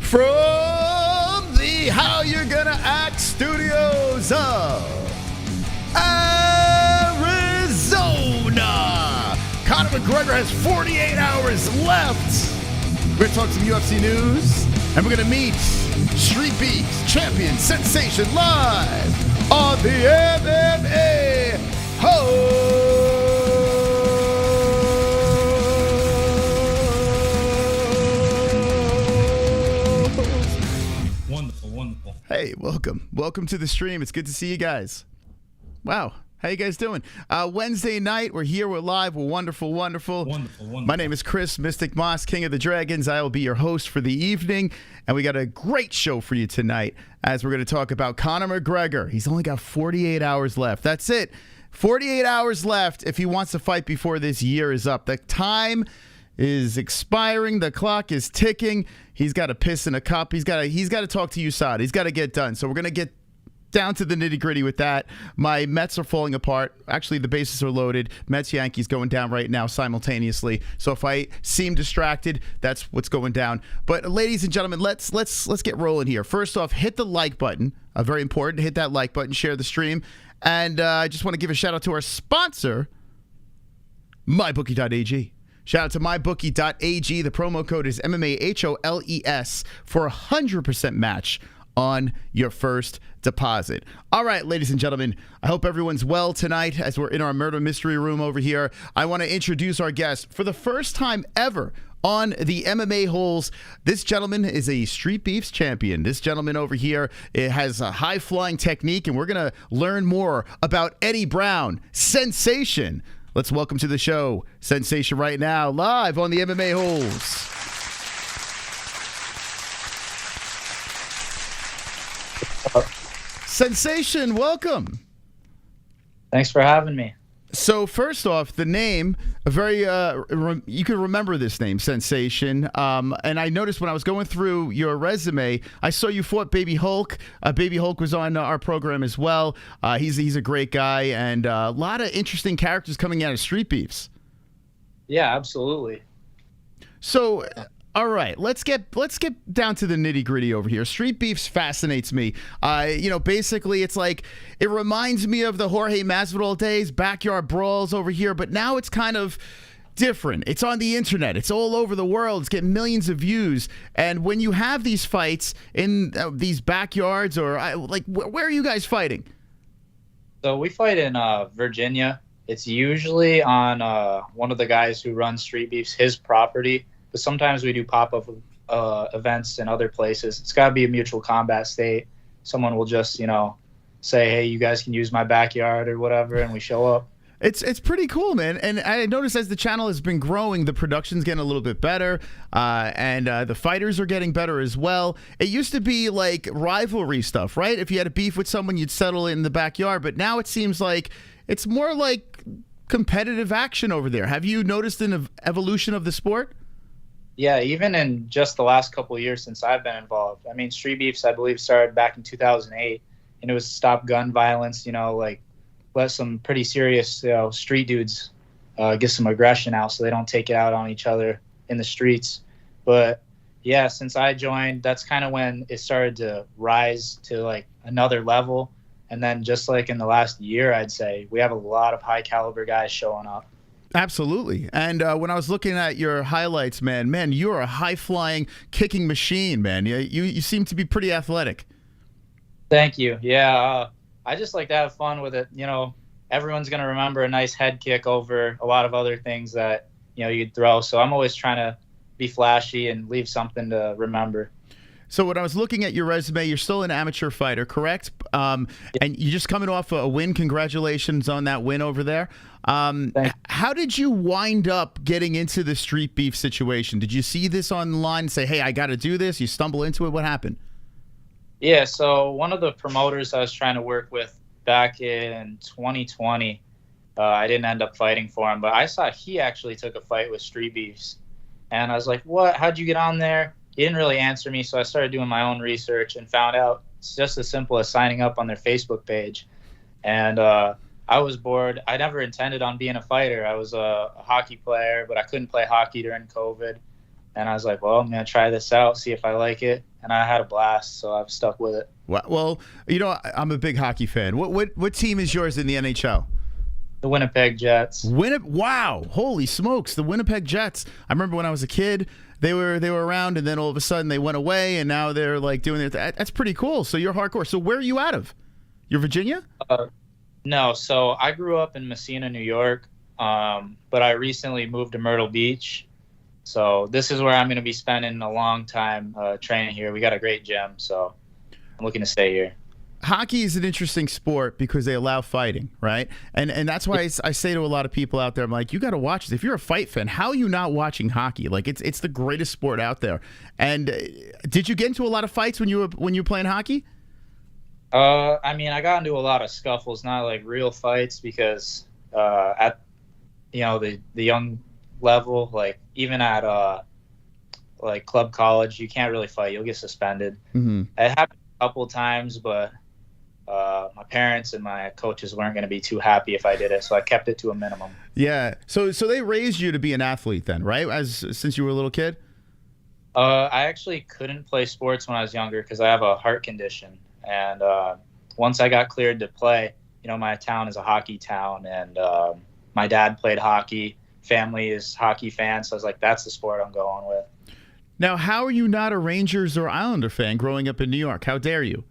From the How You're Gonna Act studios of Arizona, Conor McGregor has 48 hours left. We're going to talk some UFC news, and we're going to meet StreetBeefs champion Sensation live on the MMA-Holes. Wonderful. Hey, welcome to the stream. It's good to see you guys. Wow, how you guys doing? Wednesday night, we're here, we're live, we're wonderful. My name is Chris, Mystic Moss, King of the Dragons. I will be your host for the evening, and we got a great show for you tonight as we're going to talk about Conor McGregor. He's only got 48 hours left. That's it. 48 hours left if he wants to fight before this year is up. The time is expiring. The clock is ticking. He's got to piss in a cup. He's got to talk to USADA. He's got to get done. So we're going to get down to the nitty-gritty with that. My Mets are falling apart. Actually, the bases are loaded. Mets-Yankees going down right now simultaneously. So if I seem distracted, that's what's going down. But ladies and gentlemen, let's get rolling here. First off, hit the like button. Very important to hit that like button. Share the stream. And I just want to give a shout-out to our sponsor, MyBookie.ag. Shout out to MyBookie.ag. The promo code is MMA-Holes for a 100% match on your first deposit. All right, ladies and gentlemen, I hope everyone's well tonight as we're in our murder mystery room over here. I want to introduce our guest for the first time ever on the MMA-Holes. This gentleman is a StreetBeefs champion. This gentleman over here has a high-flying technique, and we're going to learn more about Eddie Brown, Sensation. Let's welcome to the show, Sensation, right now, live on the MMA-Holes. Sensation, welcome. Thanks for having me. So first off, the name, a very you can remember this name, Sensation. And I noticed when I was going through your resume, I saw you fought Baby Hulk. Baby Hulk was on our program as well. He's a great guy, and a lot of interesting characters coming out of StreetBeefs. Yeah, absolutely. So, all right, let's get down to the nitty gritty over here. StreetBeefs fascinates me. Basically, it's like it reminds me of the Jorge Masvidal days, backyard brawls over here. But now it's kind of different. It's on the internet. It's all over the world. It's getting millions of views. And when you have these fights in these backyards, or where are you guys fighting? So we fight in Virginia. It's usually on one of the guys who runs StreetBeefs, his property. But sometimes we do pop-up events in other places. It's got to be a mutual combat state. Someone will just, say, hey, you guys can use my backyard or whatever, and we show up. It's pretty cool, man. And I noticed as the channel has been growing, the production's getting a little bit better, and the fighters are getting better as well. It used to be like rivalry stuff, right? If you had a beef with someone, you'd settle in the backyard. But now it seems like it's more like competitive action over there. Have you noticed an evolution of the sport? Yeah, even in just the last couple of years since I've been involved. I mean, StreetBeefs, I believe, started back in 2008, and it was to stop gun violence, let some pretty serious street dudes get some aggression out so they don't take it out on each other in the streets. But, yeah, since I joined, that's kind of when it started to rise to, another level. And then just in the last year, I'd say, we have a lot of high-caliber guys showing up. Absolutely. And when I was looking at your highlights, man, you're a high-flying kicking machine, man. You seem to be pretty athletic. Thank you. Yeah, I just like to have fun with it. Everyone's going to remember a nice head kick over a lot of other things that, you'd throw. So I'm always trying to be flashy and leave something to remember. So when I was looking at your resume, you're still an amateur fighter, correct? And you're just coming off a win. Congratulations on that win over there. How did you wind up getting into the street beef situation? Did you see this online and say, hey, I got to do this? You stumble into it? What happened? Yeah, so one of the promoters I was trying to work with back in 2020, I didn't end up fighting for him, but I saw he actually took a fight with StreetBeefs. And I was like, what? How'd you get on there? He didn't really answer me, so I started doing my own research and found out it's just as simple as signing up on their Facebook page. And I was bored. I never intended on being a fighter. I was a hockey player, but I couldn't play hockey during COVID. And I was like, well, I'm going to try this out, see if I like it. And I had a blast, so I've stuck with it. Well, you know, I'm a big hockey fan. What team is yours in the NHL? The Winnipeg Jets. Wow, holy smokes, the Winnipeg Jets. I remember when I was a kid, they were around, and then all of a sudden they went away, and now they're like doing it. That's pretty cool. So you're hardcore. So where are you out of? You're Virginia? No, so I grew up in Messina, New York, but I recently moved to Myrtle Beach. So this is where I'm going to be spending a long time training here. We got a great gym, so I'm looking to stay here. Hockey is an interesting sport because they allow fighting, right? And that's why I say to a lot of people out there, I'm like, you got to watch this. If you're a fight fan, how are you not watching hockey? Like, it's the greatest sport out there. And did you get into a lot of fights when you were playing hockey? I mean, I got into a lot of scuffles, not like real fights, because at the young level, like even at like club college, you can't really fight. You'll get suspended. Mm-hmm. It happened a couple of times, but my parents and my coaches weren't going to be too happy if I did it, so I kept it to a minimum. Yeah. So they raised you to be an athlete then, right? Since you were a little kid? I actually couldn't play sports when I was younger because I have a heart condition. And once I got cleared to play, my town is a hockey town, and my dad played hockey. Family is hockey fans, so I was like, that's the sport I'm going with. Now, how are you not a Rangers or Islander fan growing up in New York? How dare you?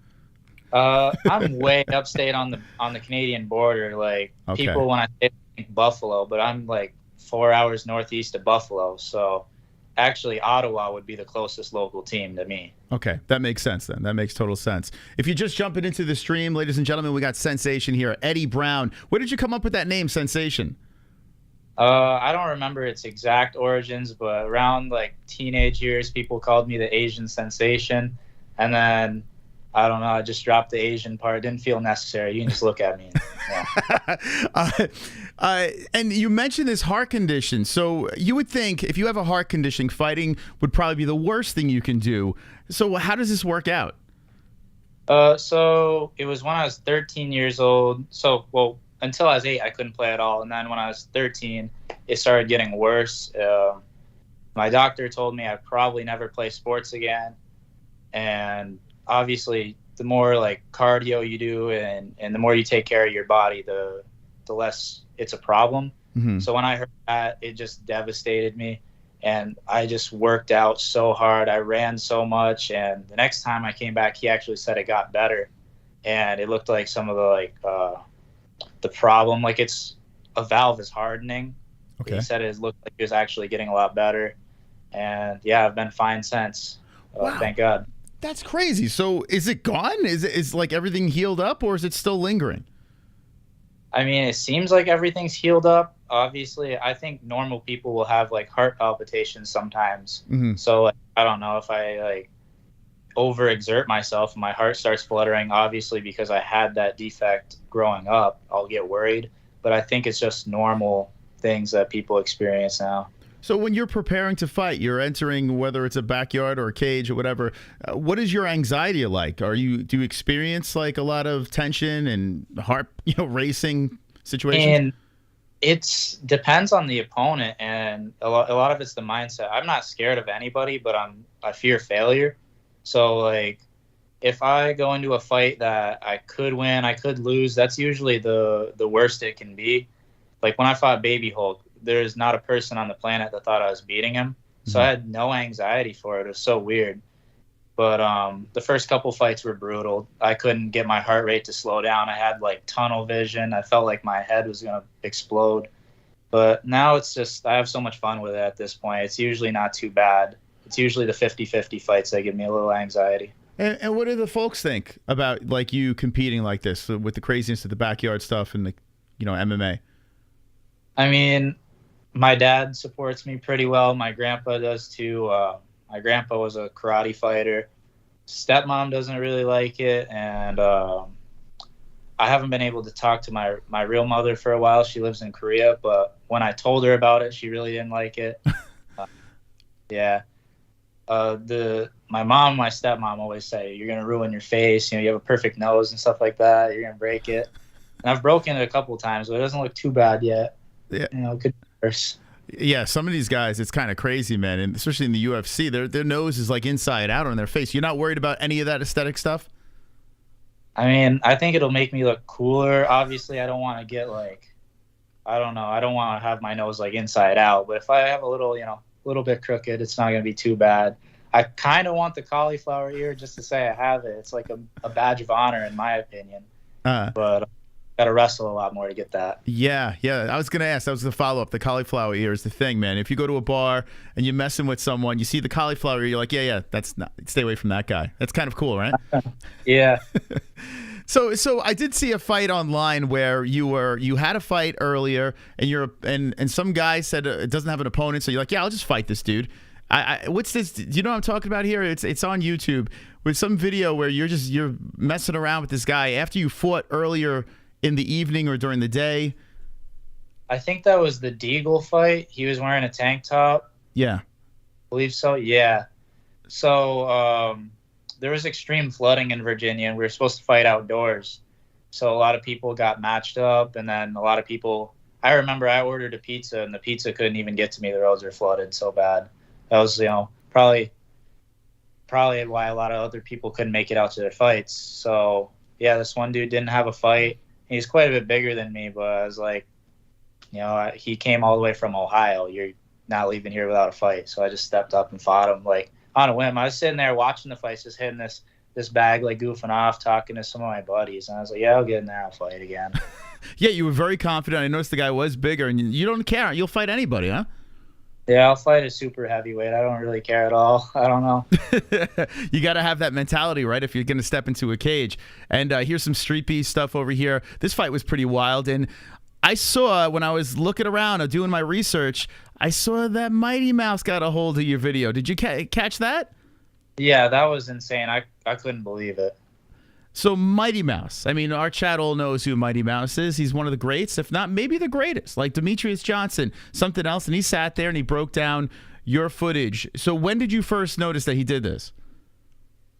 I'm way upstate on the Canadian border. Like, okay. People when I say think Buffalo, but I'm like 4 hours northeast of Buffalo, so actually Ottawa would be the closest local team to me. Okay, that makes sense then. That makes total sense. If you're just jumping into the stream, ladies and gentlemen, we got Sensation here, Eddie Brown. Where did you come up with that name, Sensation? I don't remember its exact origins, but around like teenage years, people called me the Asian Sensation, and then I don't know, I just dropped the Asian part. It didn't feel necessary. You can just look at me. Yeah. And you mentioned this heart condition. So you would think if you have a heart condition, fighting would probably be the worst thing you can do. So how does this work out? So it was when I was 13 years old. Until I was 8, I couldn't play at all. And then when I was 13, it started getting worse. My doctor told me I'd probably never play sports again. And obviously, the more like cardio you do and the more you take care of your body, the less it's a problem. Mm-hmm. So when I heard that, it just devastated me. And I just worked out so hard. I ran so much. And the next time I came back, he actually said it got better. And it looked like some of the problem, like it's a valve is hardening. Okay. He said it looked like it was actually getting a lot better. And yeah, I've been fine since. Wow. Thank God. That's crazy. So is it gone? Is like everything healed up, or is it still lingering? I mean, it seems like everything's healed up. Obviously, I think normal people will have like heart palpitations sometimes. Mm-hmm. So like, I don't know if I like overexert myself and my heart starts fluttering, obviously because I had that defect growing up, I'll get worried. But I think it's just normal things that people experience now. So when you're preparing to fight, you're entering, whether it's a backyard or a cage or whatever, what is your anxiety like? Do you experience like a lot of tension and heart, racing situations? And it depends on the opponent, and a lot of it's the mindset. I'm not scared of anybody, but I fear failure. So like if I go into a fight that I could win, I could lose, that's usually the worst it can be. Like when I fought Baby Hulk, there's not a person on the planet that thought I was beating him. So I had no anxiety for it. It was so weird. But the first couple fights were brutal. I couldn't get my heart rate to slow down. I had like tunnel vision. I felt like my head was going to explode. But now it's just, I have so much fun with it at this point. It's usually not too bad. It's usually the 50-50 fights that give me a little anxiety. And what do the folks think about like you competing like this with the craziness of the backyard stuff and the, MMA? I mean, my dad supports me pretty well. My grandpa does too. My grandpa was a karate fighter. Stepmom doesn't really like it. And I haven't been able to talk to my real mother for a while. She lives in Korea. But when I told her about it, she really didn't like it. Yeah. My mom and my stepmom always say, you're going to ruin your face. You have a perfect nose and stuff like that. You're going to break it. And I've broken it a couple of times, but it doesn't look too bad yet. Yeah. It could be worse. Yeah, some of these guys, it's kind of crazy, man, and especially in the UFC, their nose is like inside out on their face. You're not worried about any of that aesthetic stuff? I mean, I think it'll make me look cooler. Obviously, I don't want to get like, I don't know, I don't want to have my nose like inside out. But if I have a little, you know, a little bit crooked, it's not going to be too bad. I kind of want the cauliflower ear just to say I have it. It's like a badge of honor, in my opinion. But got to wrestle a lot more to get that. Yeah. I was going to ask. That was the follow-up. The cauliflower ear is the thing, man. If you go to a bar and you're messing with someone, you see the cauliflower ear, you're like, yeah, that's not. Stay away from that guy. That's kind of cool, right? Yeah. So I did see a fight online where you had a fight earlier, and some guy said it doesn't have an opponent, so you're like, yeah, I'll just fight this dude. What's this? Do you know what I'm talking about here? It's on YouTube with some video where you're messing around with this guy after you fought earlier in the evening or during the day. I think that was the Deagle fight. He was wearing a tank top. Yeah. I believe so. Yeah. So there was extreme flooding in Virginia, and we were supposed to fight outdoors. So a lot of people got matched up, and then a lot of people. I remember I ordered a pizza, and the pizza couldn't even get to me. The roads were flooded so bad. That was, probably why a lot of other people couldn't make it out to their fights. So yeah, this one dude didn't have a fight. He's quite a bit bigger than me, but I was like, he came all the way from Ohio. You're not leaving here without a fight. So I just stepped up and fought him like on a whim. I was sitting there watching the fights, just hitting this bag, like goofing off, talking to some of my buddies. And I was like, yeah, I'll get in there, I'll fight again. Yeah, you were very confident. I noticed the guy was bigger, and you don't care. You'll fight anybody, huh? Yeah, I'll fight a super heavyweight. I don't really care at all. I don't know. You got to have that mentality, right, if you're going to step into a cage. And here's some Street Beef stuff over here. This fight was pretty wild. And I saw, when I was looking around or doing my research, I saw that Mighty Mouse got a hold of your video. Did you catch that? Yeah, that was insane. I couldn't believe it. So Mighty Mouse, I mean, our chat all knows who Mighty Mouse is. He's one of the greats, if not maybe the greatest, like Demetrius Johnson, something else. And he sat there and he broke down your footage. So when did you first notice that he did this?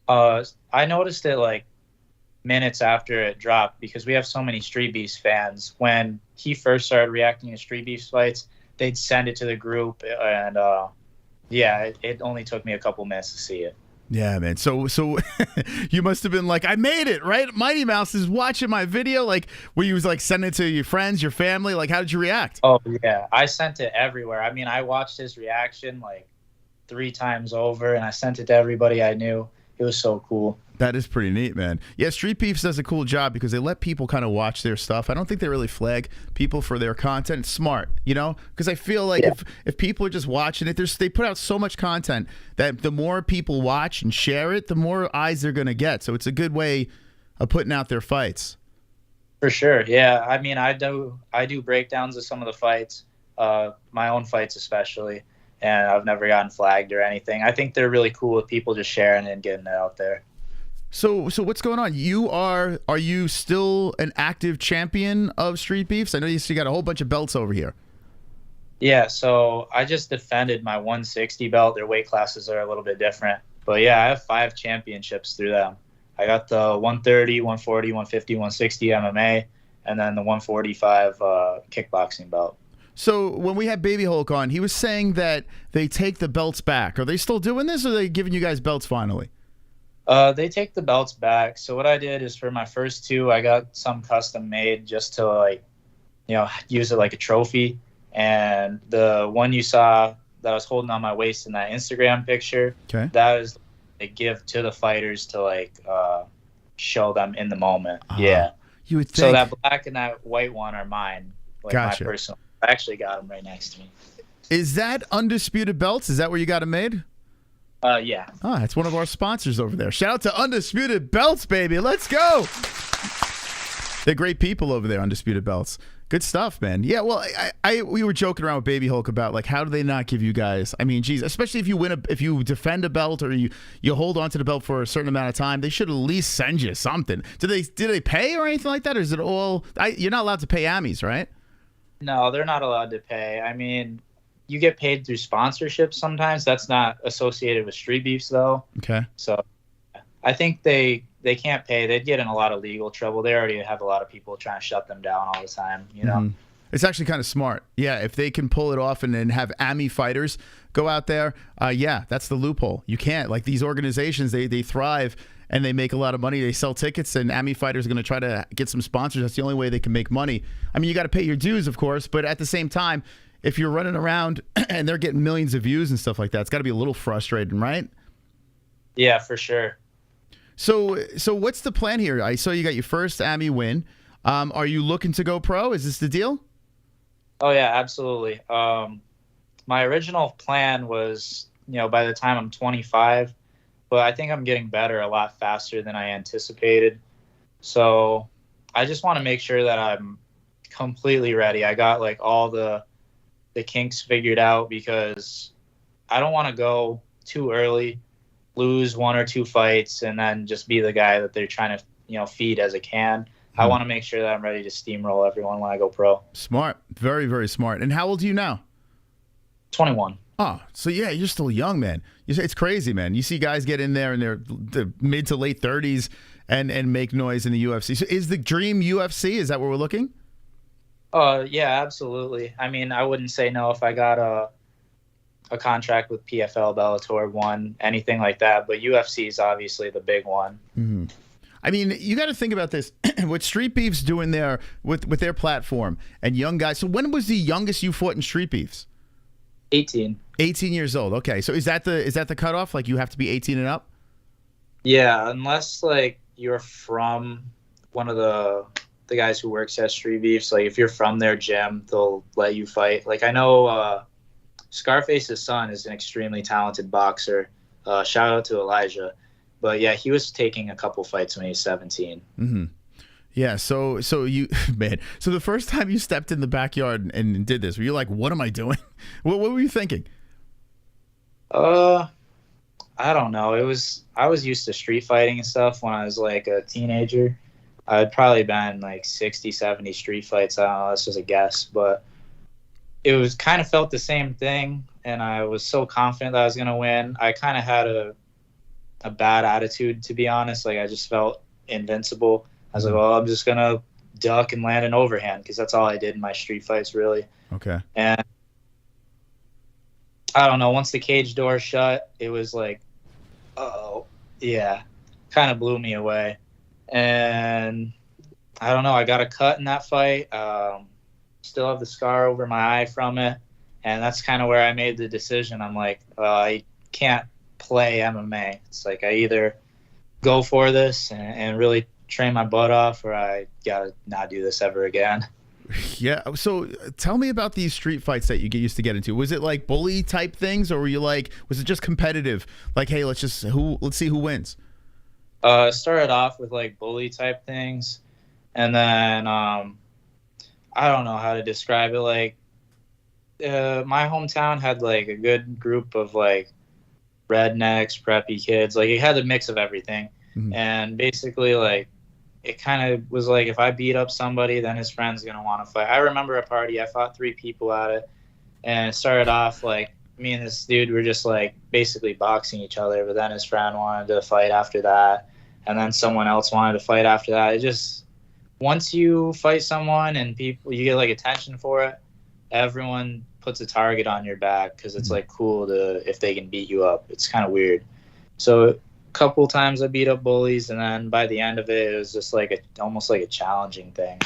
I noticed it like minutes after it dropped, because we have so many Street Beefs fans. When he first started reacting to Street Beefs fights, they'd send it to the group. And yeah, it only took me a couple minutes to see it. Yeah, man. So you must have been like, I made it, right? Mighty Mouse is watching my video. Like, were you like sending it to your friends, your family? Like, how did you react? Oh, yeah. I sent it everywhere. I mean, I watched his reaction like 3 times over, and I sent it to everybody I knew. It was so cool. That is pretty neat, man. Yeah, Street Beefs does a cool job because they let people kind of watch their stuff. I don't think they really flag people for their content. It's smart, because I feel like if people are just watching it, they put out so much content that the more people watch and share it, the more eyes they're going to get. So it's a good way of putting out their fights. For sure, yeah. I mean, I do breakdowns of some of the fights, my own fights especially, and I've never gotten flagged or anything. I think they're really cool with people just sharing it and getting it out there. So what's going on? Are you still an active champion of Street Beefs? I know you got a whole bunch of belts over here. Yeah, so I just defended my 160 belt. Their weight classes are a little bit different. But yeah, I have 5 championships through them. I got the 130, 140, 150, 160 MMA, and then the 145 kickboxing belt. So when we had Baby Hulk on, he was saying that they take the belts back. Are they still doing this, or are they giving you guys belts finally? They take the belts back. So what I did is for my first 2, I got some custom made just to use it like a trophy. And the one you saw that I was holding on my waist in that Instagram picture, that is a gift to the fighters to show them in the moment. Yeah. You would think. So that black and that white one are mine. Gotcha. My personal. I actually got them right next to me. Is that Undisputed Belts? Is that where you got them made? Yeah. Oh, it's one of our sponsors over there. Shout out to Undisputed Belts, baby. Let's go. They're great people over there, Undisputed Belts. Good stuff, man. Yeah, well, we were joking around with Baby Hulk about like how do they not give you guys? I mean, geez, especially if you defend a belt or you hold on to the belt for a certain amount of time, they should at least send you something. Do they pay or anything like that, or is it all? You're not allowed to pay Amis, right? No, they're not allowed to pay. I mean, you get paid through sponsorships sometimes. That's not associated with Street Beefs, though. Okay. So I think they can't pay. They'd get in a lot of legal trouble. They already have a lot of people trying to shut them down all the time, It's actually kind of smart. Yeah, if they can pull it off and then have AMI fighters go out there, yeah, that's the loophole. You can't. Like these organizations, they thrive and they make a lot of money. They sell tickets, and AMI fighters are going to try to get some sponsors. That's the only way they can make money. I mean, you got to pay your dues, of course, but at the same time, if you're running around and they're getting millions of views and stuff like that, it's got to be a little frustrating, right? Yeah, for sure. So what's the plan here? I saw you got your first AMI win. Are you looking to go pro? Is this the deal? Oh yeah, absolutely. My original plan was, by the time I'm 25, but I think I'm getting better a lot faster than I anticipated. So I just want to make sure that I'm completely ready. I got like all the kinks figured out, because I don't want to go too early, lose 1 or 2 fights, and then just be the guy that they're trying to, feed as a can. I want to make sure that I'm ready to steamroll everyone when I go pro. Smart. Very, very smart. And how old are you now? 21. Oh, so yeah, you're still young, man. It's crazy, man. You see guys get in there in the mid to late 30s and make noise in the UFC. So is the dream UFC? Is that where we're looking? Yeah, absolutely. I mean, I wouldn't say no if I got a contract with PFL, Bellator, ONE, anything like that. But UFC is obviously the big one. Mm-hmm. I mean, you got to think about this. What StreetBeefs doing there with their platform and young guys. So when was the youngest you fought in StreetBeefs? 18. 18 years old. Okay, so is that the cutoff? Like you have to be 18 and up? Yeah, unless like you're from one of the guys who works at StreetBeefs. Like if you're from their gym, they'll let you fight. Like I know Scarface's son is an extremely talented boxer. Shout out to Elijah. But yeah, he was taking a couple fights when he was 17. Mm-hmm. Yeah, so you, man, so the first time you stepped in the backyard and did this, were you like, what am I doing? What were you thinking? I don't know. I was used to street fighting and stuff when I was like a teenager. I'd probably been like 60, 70 street fights. I don't know, that's just a guess, but it was kind of felt the same thing, and I was so confident that I was going to win. I kind of had a bad attitude, to be honest. Like I just felt invincible. I was like, well, I'm just going to duck and land an overhand, because that's all I did in my street fights, really. Okay. And I don't know, once the cage door shut, it was like, oh, yeah, kind of blew me away. And I don't know, I got a cut in that fight. Still have the scar over my eye from it. And that's kind of where I made the decision. I'm like, I can't play MMA. It's like I either go for this and really train my butt off, or I gotta not do this ever again. Yeah. So tell me about these street fights that you used to get into. Was it like bully type things, or were you like, was it just competitive? Like, hey, let's see who wins. Started off with like bully type things, and then I don't know how to describe it. Like my hometown had like a good group of like rednecks, preppy kids. Like it had a mix of everything. Mm-hmm. And basically like it kind of was like, if I beat up somebody, then his friend's gonna want to fight. I remember a party, I fought 3 people at it, and it started off like me and this dude were just like basically boxing each other, but then his friend wanted to fight after that, and then someone else wanted to fight after that. It just, once you fight someone and people, you get like attention for it, everyone puts a target on your back, because it's like cool to, if they can beat you up. It's kind of weird. So a couple times I beat up bullies, and then by the end of it, it was just like almost like a challenging thing.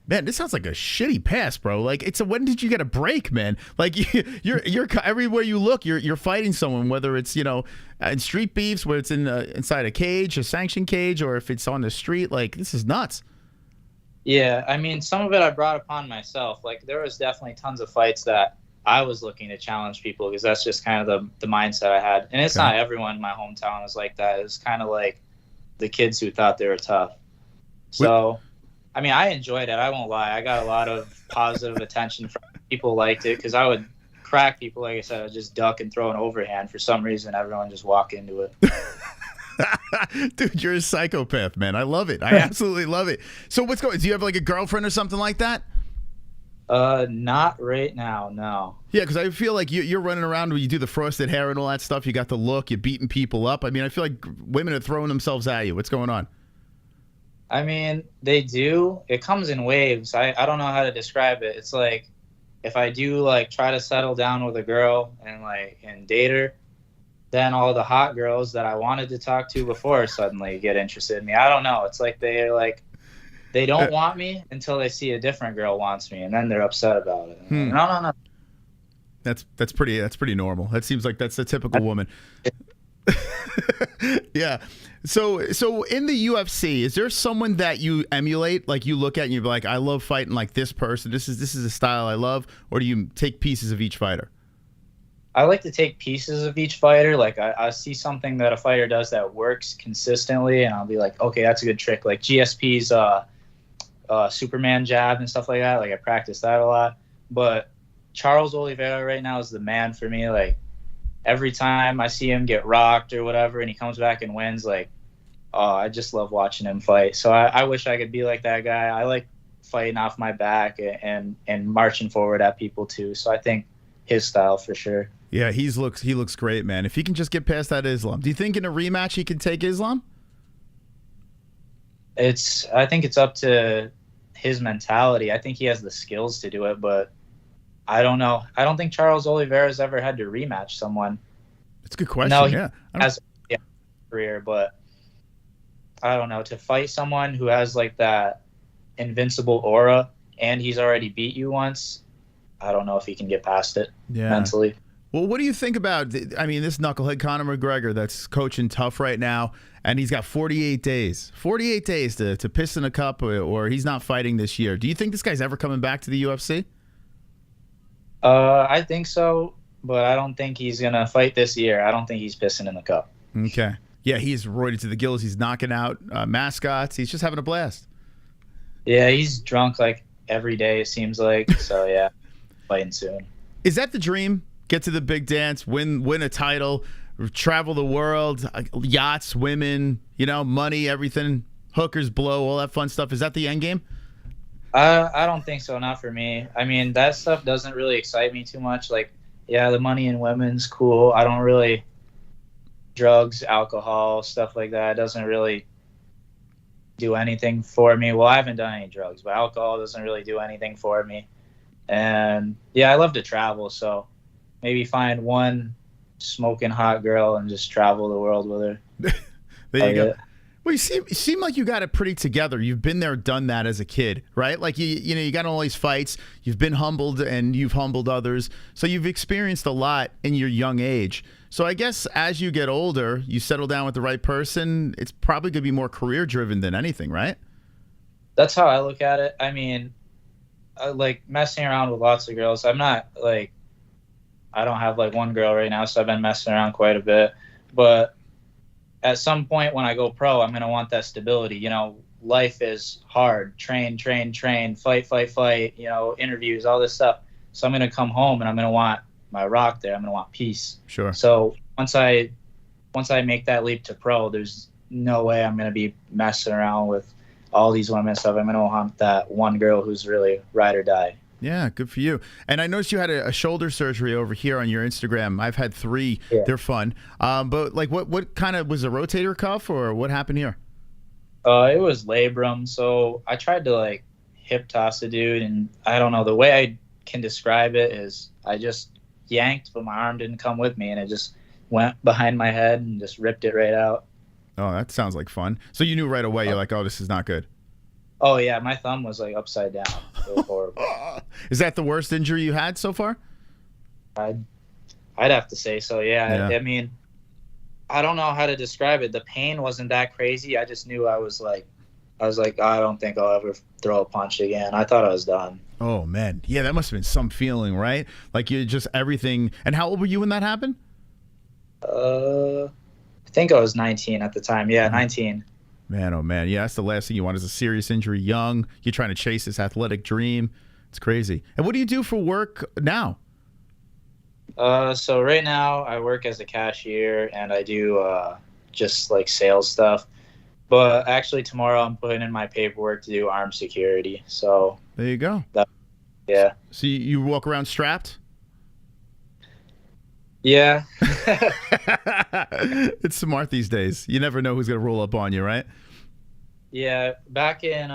Man, this sounds like a shitty pass, bro. Like, when did you get a break, man? Like, you're everywhere you look, you're fighting someone, whether it's, in StreetBeefs, where it's inside a cage, a sanctioned cage, or if it's on the street. Like, this is nuts. Yeah, I mean, some of it I brought upon myself. Like, there was definitely tons of fights that I was looking to challenge people, because that's just kind of the mindset I had. And it's not everyone in my hometown was like that. It was kind of like the kids who thought they were tough. So, I mean, I enjoyed it. I won't lie. I got a lot of positive attention from people. Liked it, because I would crack people. Like I said, I'd just duck and throw an overhand. For some reason, everyone just walk into it. Dude, you're a psychopath, man. I love it. I absolutely love it. So what's going on? Do you have like a girlfriend or something like that? Not right now, no. Yeah, because I feel like you're running around when you do the frosted hair and all that stuff. You got the look. You're beating people up. I mean, I feel like women are throwing themselves at you. What's going on? I mean, they do. It comes in waves. I don't know how to describe it. It's like if I do like try to settle down with a girl and date her, then all the hot girls that I wanted to talk to before suddenly get interested in me. I don't know. It's like they don't want me until they see a different girl wants me, and then they're upset about it. Like, no. That's pretty normal. That seems like that's the typical woman. Yeah. So in the UFC, is there someone that you emulate, like you look at and you're like, I love fighting like this person. This is a style I love, or do you take pieces of each fighter? I like to take pieces of each fighter. Like I see something that a fighter does that works consistently, and I'll be like, okay, that's a good trick. Like GSP's Superman jab and stuff like that. Like I practice that a lot. But Charles Oliveira right now is the man for me. Like every time I see him get rocked or whatever, and he comes back and wins, like, oh, I just love watching him fight. So I wish I could be like that guy. I like fighting off my back and marching forward at people too. So I think his style for sure. Yeah, he looks great, man. If he can just get past that Islam, do you think in a rematch he can take Islam? I think it's up to his mentality. I think he has the skills to do it, but I don't know. I don't think Charles Oliveira's ever had to rematch someone. That's a good question. No, yeah, has a career, but I don't know. To fight someone who has like that invincible aura and he's already beat you once, I don't know if he can get past it mentally. Well, what do you think about, I mean, this knucklehead Conor McGregor that's coaching tough right now, and he's got 48 days to piss in a cup, or he's not fighting this year. Do you think this guy's ever coming back to the UFC? I think so, but I don't think he's going to fight this year. I don't think he's pissing in the cup. Okay. Yeah, he's roided to the gills. He's knocking out mascots. He's just having a blast. Yeah, he's drunk like every day, it seems like. So, yeah, fighting soon. Is that the dream? Get to the big dance, win a title, travel the world, yachts, women, money, everything, hookers, blow, all that fun stuff. Is that the end game? I don't think so. Not for me. I mean, that stuff doesn't really excite me too much. Like, yeah, the money in women's cool. I don't really drugs, alcohol, stuff like that. It doesn't really do anything for me. Well, I haven't done any drugs, but alcohol doesn't really do anything for me. And yeah, I love to travel, so maybe find one smoking hot girl and just travel the world with her. There you go. Well, you seem like you got it pretty together. You've been there, done that as a kid, right? Like you got all these fights. You've been humbled, and you've humbled others. So you've experienced a lot in your young age. So I guess as you get older, you settle down with the right person. It's probably going to be more career driven than anything, right? That's how I look at it. I mean, I like messing around with lots of girls. I'm not like, I don't have like one girl right now, so I've been messing around quite a bit. But at some point when I go pro, I'm going to want that stability. Life is hard. Train, fight, interviews, all this stuff. So I'm going to come home and I'm going to want my rock there. I'm going to want peace. Sure. So once I make that leap to pro, there's no way I'm going to be messing around with all these women and stuff. I'm going to want that one girl who's really ride or die. Yeah, good for you. And I noticed you had a shoulder surgery over here on your Instagram. I've had 3. Yeah. They're fun. But like, what kind of was a rotator cuff, or what happened here? It was labrum. So I tried to like hip toss a dude, and I don't know, the way I can describe it is I just yanked, but my arm didn't come with me, and it just went behind my head and just ripped it right out. Oh, that sounds like fun. So you knew right away, you're like, oh, this is not good. Oh, yeah, my thumb was like upside down. It was horrible. Is that the worst injury you had so far? I'd have to say so, yeah. I mean, I don't know how to describe it. The pain wasn't that crazy. I just knew I was like, I don't think I'll ever throw a punch again. I thought I was done. Oh, man. Yeah, that must have been some feeling, right? Like you just everything. And how old were you when that happened? I think I was 19 at the time. Yeah, 19. Man, oh, man. Yeah, that's the last thing you want is a serious injury young. You're trying to chase this athletic dream. It's crazy. And what do you do for work now? So right now I work as a cashier, and I do just like sales stuff. But actually tomorrow I'm putting in my paperwork to do armed security. So there you go. Yeah. So you walk around strapped? Yeah. It's smart these days. You never know who's going to roll up on you, right? Yeah, back in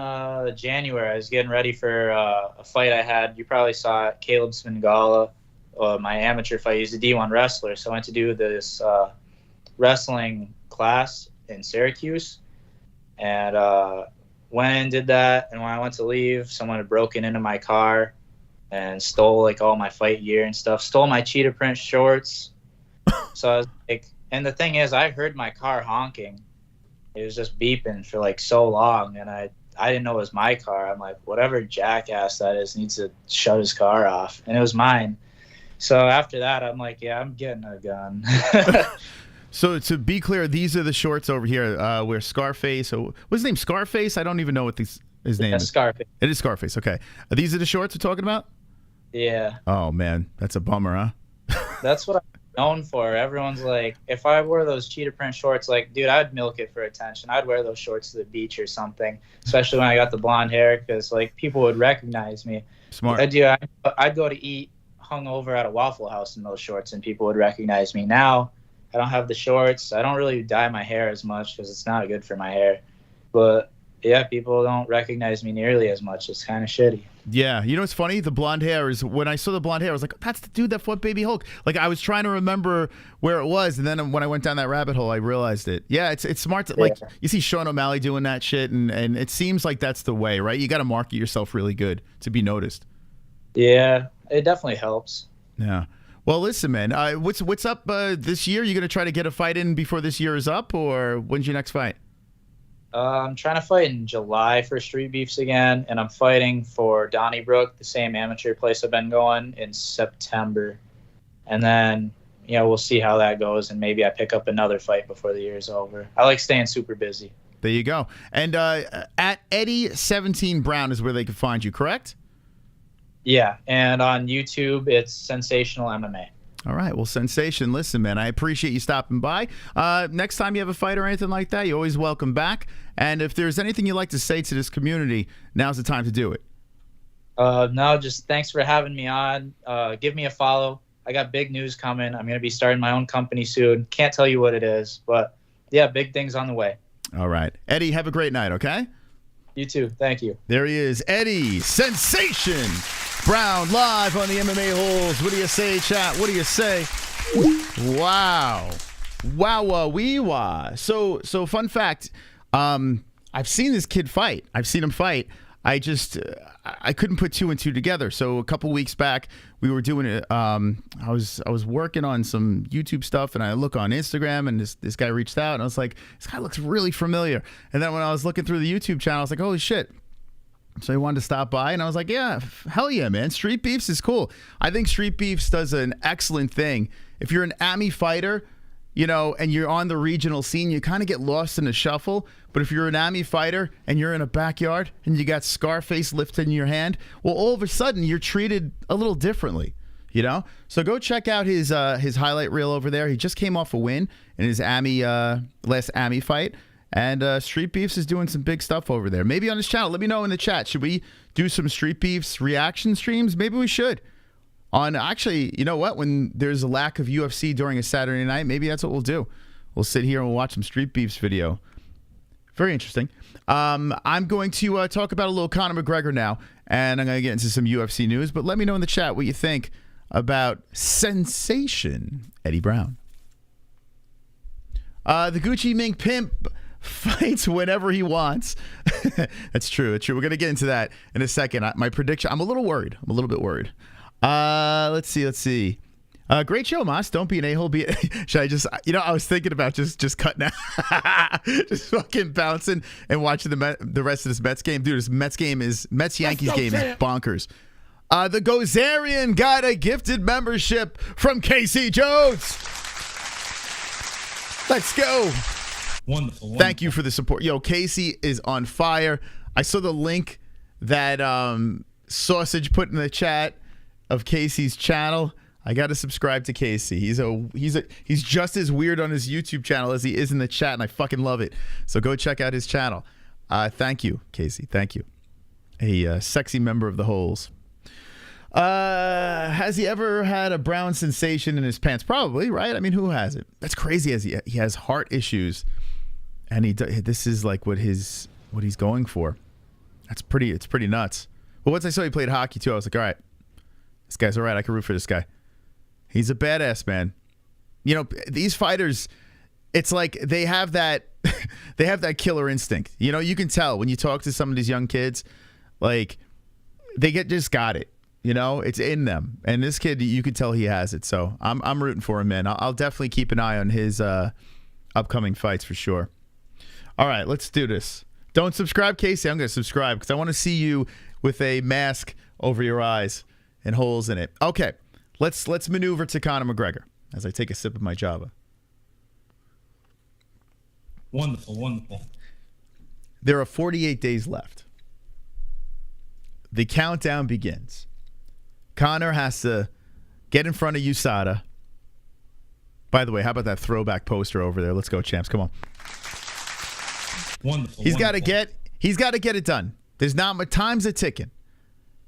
January, I was getting ready for a fight I had. You probably saw it, Caleb Spingala, my amateur fight. He's a D1 wrestler, so I went to do this wrestling class in Syracuse, and went and did that. And when I went to leave, someone had broken into my car and stole like all my fight gear and stuff. Stole my cheetah print shorts. So I was like, and the thing is, I heard my car honking. It was just beeping for like so long, and I didn't know it was my car. I'm like, whatever jackass that is needs to shut his car off, and it was mine. So after that, I'm like, yeah, I'm getting a gun. So to be clear, these are the shorts over here where Scarface, what's his name, Scarface? I don't even know what his name is. Scarface. It is Scarface, okay. These are the shorts we're talking about? Yeah. Oh, man, that's a bummer, huh? That's what I'm known for. Everyone's like, if I wore those cheetah print shorts, like, dude, I'd milk it for attention. I'd wear those shorts to the beach or something, especially when I got the blonde hair, because, like, people would recognize me. Smart. I'd go to eat hungover at a Waffle House in those shorts, and people would recognize me. Now, I don't have the shorts. I don't really dye my hair as much because it's not good for my hair. But, yeah, people don't recognize me nearly as much. It's kind of shitty. Yeah, you know what's funny? The blonde hair is, when I saw the blonde hair, I was like, that's the dude that fought Baby Hulk. Like, I was trying to remember where it was, and then when I went down that rabbit hole, I realized it. Yeah, it's smart to, like, you see Sean O'Malley doing that shit, and it seems like that's the way, right? You got to market yourself really good to be noticed. Yeah, it definitely helps. Yeah. Well, listen, man, what's up this year? You going to try to get a fight in before this year is up, or when's your next fight? I'm trying to fight in July for StreetBeefs again, and I'm fighting for Donnybrook, the same amateur place I've been going, in September. And then, you know, we'll see how that goes, and maybe I pick up another fight before the year's over. I like staying super busy. There you go. And at Eddie17 Brown is where they can find you, correct? Yeah, and on YouTube, it's Sensational MMA. All right. Well, Sensation, listen, man, I appreciate you stopping by. Next time you have a fight or anything like that, you're always welcome back. And if there's anything you'd like to say to this community, now's the time to do it. No, just thanks for having me on. Give me a follow. I got big news coming. I'm going to be starting my own company soon. Can't tell you what it is, but yeah, big things on the way. All right. Eddie, have a great night, okay? You too. Thank you. There he is, Eddie Sensation Brown, live on the MMA-Holes. What do you say, chat? What do you say? Wow. Wow-wah-wee-wah. So fun fact, I've seen this kid fight. I've seen him fight. I couldn't put two and two together. So a couple weeks back, we were doing it. I was working on some YouTube stuff, and I look on Instagram, and this guy reached out, and I was like, this guy looks really familiar. And then when I was looking through the YouTube channel, I was like, holy shit. So he wanted to stop by, and I was like, yeah, hell yeah, man. StreetBeefs is cool. I think StreetBeefs does an excellent thing. If you're an AMI fighter, you know, and you're on the regional scene, you kind of get lost in the shuffle. But if you're an AMI fighter and you're in a backyard and you got Scarface lifted in your hand, well, all of a sudden you're treated a little differently, you know? So go check out his highlight reel over there. He just came off a win in his last AMI fight. And StreetBeefs is doing some big stuff over there. Maybe on his channel. Let me know in the chat. Should we do some StreetBeefs reaction streams? Maybe we should. Actually, you know what? When there's a lack of UFC during a Saturday night, maybe that's what we'll do. We'll sit here and we'll watch some StreetBeefs video. Very interesting. I'm going to talk about a little Conor McGregor now, and I'm going to get into some UFC news. But let me know in the chat what you think about Sensation Eddie Brown. The Gucci Mink Pimp fights whenever he wants. That's true. It's true. We're going to get into that in a second. My prediction, I'm a little worried. I'm a little bit worried. Let's see. Great show, Moss. Don't be an a-hole. Should I just, you know, I was thinking about just cutting out, just fucking bouncing and watching the rest of this Mets game. Dude, this Mets-Yankees game is bonkers. The Gozerian got a gifted membership from Casey Jones. Let's go. Wonderful. Thank you for the support. Yo, Casey is on fire. I saw the link that Sausage put in the chat of Casey's channel. I got to subscribe to Casey. He's just as weird on his YouTube channel as he is in the chat, and I fucking love it. So go check out his channel. Thank you, Casey. Thank you. A sexy member of the Holes. Has he ever had a brown sensation in his pants? Probably, right? I mean, who hasn't? That's crazy. As he has heart issues, and this is like what his what he's going for. It's pretty nuts. But once I saw he played hockey too, I was like, all right, this guy's all right. I can root for this guy. He's a badass, man. You know, these fighters, it's like they have that they have that killer instinct. You know, you can tell when you talk to some of these young kids, like they just got it. You know, it's in them. And this kid, you could tell he has it. So I'm rooting for him, man. I'll definitely keep an eye on his upcoming fights for sure. All right, let's do this. Don't subscribe, Casey. I'm going to subscribe because I want to see you with a mask over your eyes and holes in it. Okay, let's maneuver to Conor McGregor as I take a sip of my Java. Wonderful, wonderful. There are 48 days left. The countdown begins. Conor has to get in front of USADA. By the way, how about that throwback poster over there? Let's go, champs. Come on. Wonderful. He's got to get it done. There's not much. Time's a ticking.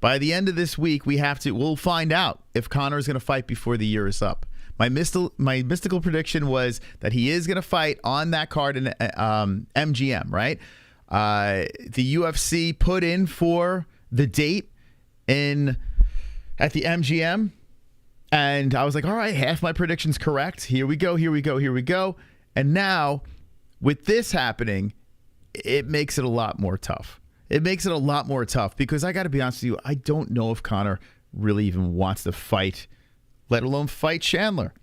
By the end of this week, we'll find out if Conor is going to fight before the year is up. My mystical prediction was that he is going to fight on that card in MGM, right? The UFC put in for the date at the MGM, and I was like, all right, half my prediction's correct. Here we go. And now, with this happening, it makes it a lot more tough. It makes it a lot more tough because I got to be honest with you, I don't know if Conor really even wants to fight, let alone fight Chandler.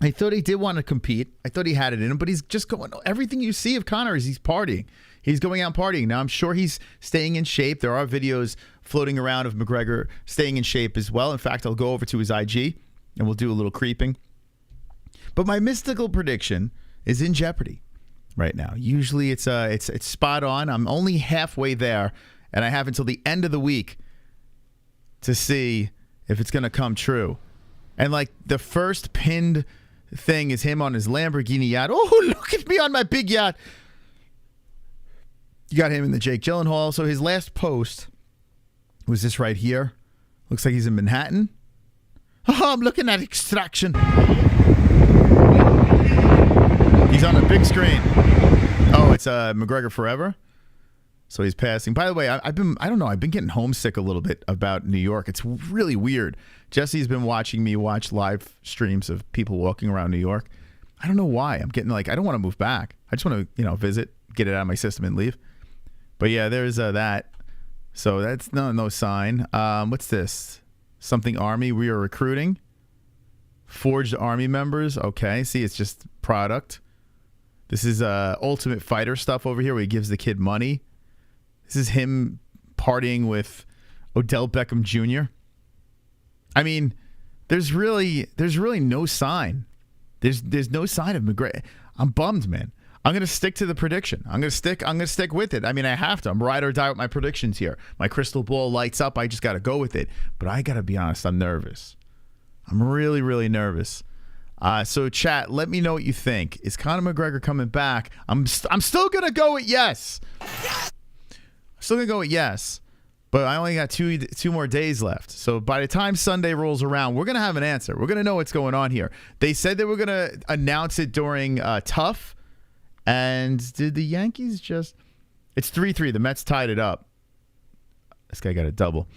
I thought he did want to compete. I thought he had it in him, but he's just going, everything you see of Conor is he's partying. He's going out partying. Now, I'm sure he's staying in shape. There are videos floating around of McGregor staying in shape as well. In fact, I'll go over to his IG and we'll do a little creeping. But my mystical prediction is in jeopardy right now. Usually it's spot on. I'm only halfway there, and I have until the end of the week to see if it's going to come true. And like the first pinned thing is him on his Lamborghini yacht. Oh, look at me on my big yacht. You got him in the Jake Gyllenhaal. So his last post was this right here. Looks like he's in Manhattan. Oh, I'm looking at Extraction. He's on a big screen. Oh, it's McGregor Forever. So he's passing. By the way, I've been getting homesick a little bit about New York. It's really weird. Jessie's been watching me watch live streams of people walking around New York. I don't know why. I'm getting like, I don't want to move back. I just want to, visit, get it out of my system and leave. But yeah, there's that. So that's no sign. What's this? Something Army. We are recruiting. Forged Army members. Okay. See, it's just product. This is Ultimate Fighter stuff over here where he gives the kid money. This is him partying with Odell Beckham Jr. I mean, there's really no sign. There's no sign of McGregor. I'm bummed, man. I'm gonna stick to the prediction. I'm gonna stick with it. I mean, I have to. I'm ride or die with my predictions here. My crystal ball lights up. I just gotta go with it. But I gotta be honest. I'm nervous. I'm really, really nervous. So chat, let me know what you think. Is Conor McGregor coming back? I'm still gonna go with yes. Still gonna go with yes, but I only got two more days left. So by the time Sunday rolls around, we're gonna have an answer. We're gonna know what's going on here. They said they were gonna announce it during Tough, and did the Yankees just? It's 3-3. The Mets tied it up. This guy got a double.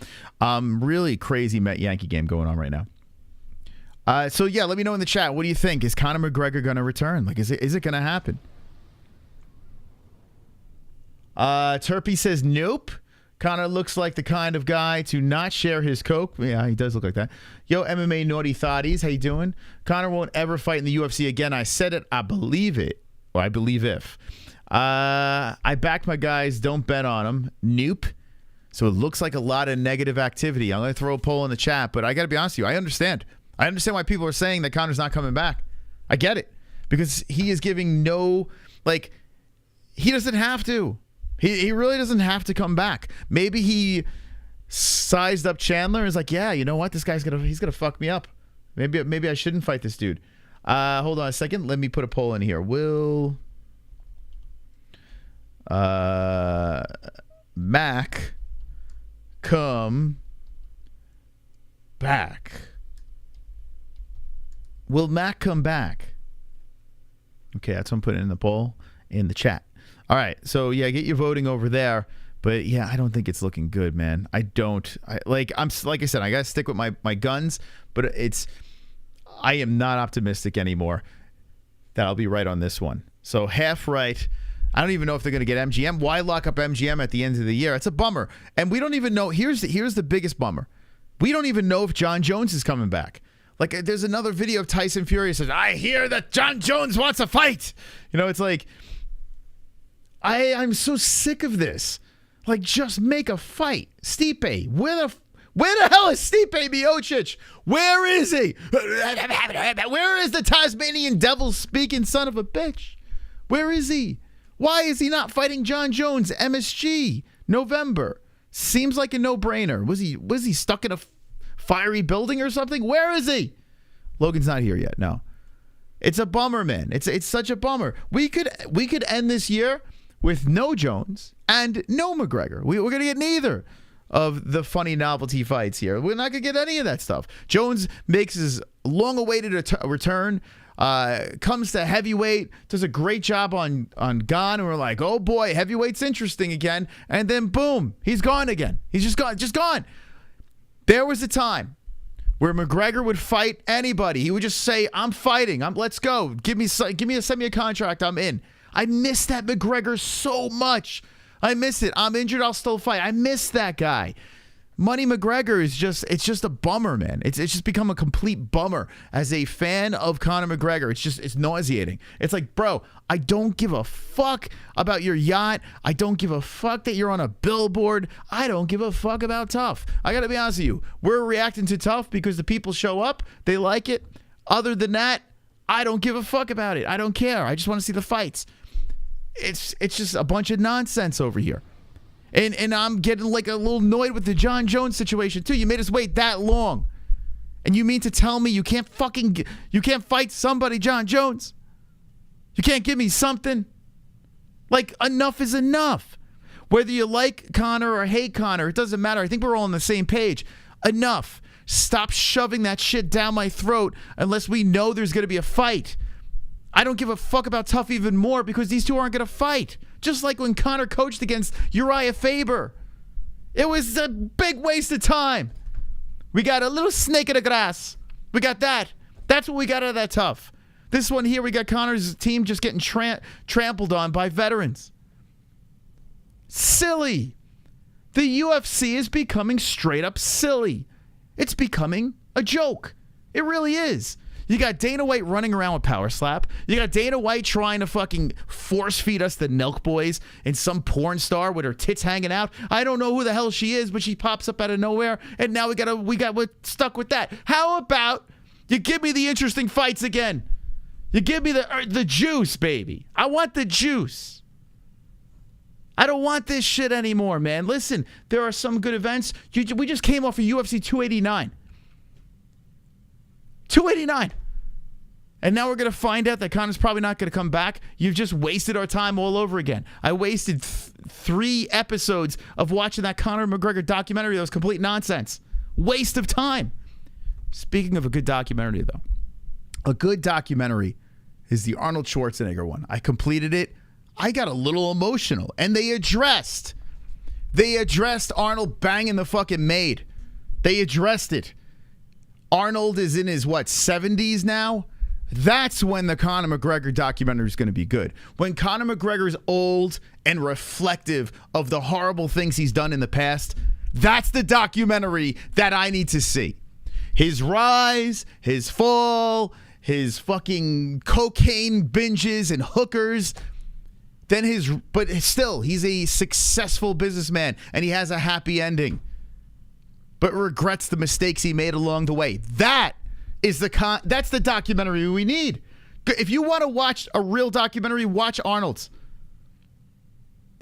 Really crazy Met-Yankee game going on right now. So yeah, let me know in the chat. What do you think? Is Conor McGregor gonna return? Like, is it gonna happen? Turpy says nope. Conor looks like the kind of guy to not share his coke. Yeah, he does look like that. Yo, MMA Naughty Thotties, how you doing? Conor won't ever fight in the UFC again. I said it. I believe it. Or I believe if. I backed my guys. Don't bet on them. Nope. So it looks like a lot of negative activity. I'm going to throw a poll in the chat, but I got to be honest with you. I understand. I understand why people are saying that Conor's not coming back. I get it. Because he is giving no, like, he doesn't have to. He really doesn't have to come back. Maybe he sized up Chandler and is like, yeah, you know what? This guy's he's gonna fuck me up. Maybe I shouldn't fight this dude. Hold on a second. Let me put a poll in here. Will Mac come back? Will Mac come back? Okay, that's what I'm putting in the poll in the chat. All right. So, yeah, get your voting over there. But, yeah, I don't think it's looking good, man. Like I said, I got to stick with my guns. But I am not optimistic anymore that I'll be right on this one. So, half right. I don't even know if they're going to get MGM. Why lock up MGM at the end of the year? It's a bummer. And we don't even know. Here's the biggest bummer. We don't even know if John Jones is coming back. Like, there's another video of Tyson Fury says, I hear that John Jones wants a fight. You know, it's like, I'm so sick of this. Like, just make a fight. Stipe, where the hell is Stipe Miocic? Where is he? Where is the Tasmanian devil speaking son of a bitch? Where is he? Why is he not fighting John Jones, MSG, November? Seems like a no-brainer. Was he stuck in a fiery building or something? Where is he? Logan's not here yet. No. It's a bummer, man. It's such a bummer. We could end this year with no Jones and no McGregor. We're going to get neither of the funny novelty fights here. We're not going to get any of that stuff. Jones makes his long-awaited return. Comes to heavyweight, does a great job on Gone, and we're like, oh boy, heavyweight's interesting again. And then boom, he's gone again. He's just gone. There was a time where McGregor would fight anybody. He would just say, I'm fighting. Let's go. Send me a contract. I'm in. I miss that McGregor so much. I miss it. I'm injured. I'll still fight. I miss that guy. Money McGregor is just a bummer, man. It's just become a complete bummer as a fan of Conor McGregor. It's nauseating. It's like, bro, I don't give a fuck about your yacht. I don't give a fuck that you're on a billboard. I don't give a fuck about Tough. I got to be honest with you. We're reacting to Tough because the people show up. They like it. Other than that, I don't give a fuck about it. I don't care. I just want to see the fights. It's just a bunch of nonsense over here. And I'm getting like a little annoyed with the John Jones situation too. You made us wait that long. And you mean to tell me you can't fight somebody, John Jones? You can't give me something? Like, enough is enough. Whether you like Conor or hate Conor, it doesn't matter. I think we're all on the same page. Enough. Stop shoving that shit down my throat unless we know there's going to be a fight. I don't give a fuck about Tough even more because these two aren't going to fight. Just like when Conor coached against Uriah Faber. It was a big waste of time. We got a little snake in the grass. We got that. That's what we got out of that Tough. This one here, we got Conor's team just getting trampled on by veterans. Silly. The UFC is becoming straight up silly. It's becoming a joke. It really is. You got Dana White running around with Power Slap. You got Dana White trying to fucking force feed us the Nelk Boys and some porn star with her tits hanging out. I don't know who the hell she is, but she pops up out of nowhere, and now we're stuck with that. How about you give me the interesting fights again? You give me the juice, baby. I want the juice. I don't want this shit anymore, man. Listen, there are some good events. We just came off of UFC 289. 289. And now we're going to find out that Conor's probably not going to come back. You've just wasted our time all over again. I wasted 3 episodes of watching that Conor McGregor documentary that was complete nonsense. Waste of time. Speaking of a good documentary, though. A good documentary is the Arnold Schwarzenegger one. I completed it. I got a little emotional. And they addressed Arnold banging the fucking maid. They addressed it. Arnold is in his, 70s now? That's when the Conor McGregor documentary is going to be good. When Conor McGregor is old and reflective of the horrible things he's done in the past, that's the documentary that I need to see. His rise, his fall, his fucking cocaine binges and hookers. But still, he's a successful businessman and he has a happy ending. But regrets the mistakes he made along the way. That's the documentary we need. If you want to watch a real documentary, watch Arnold's.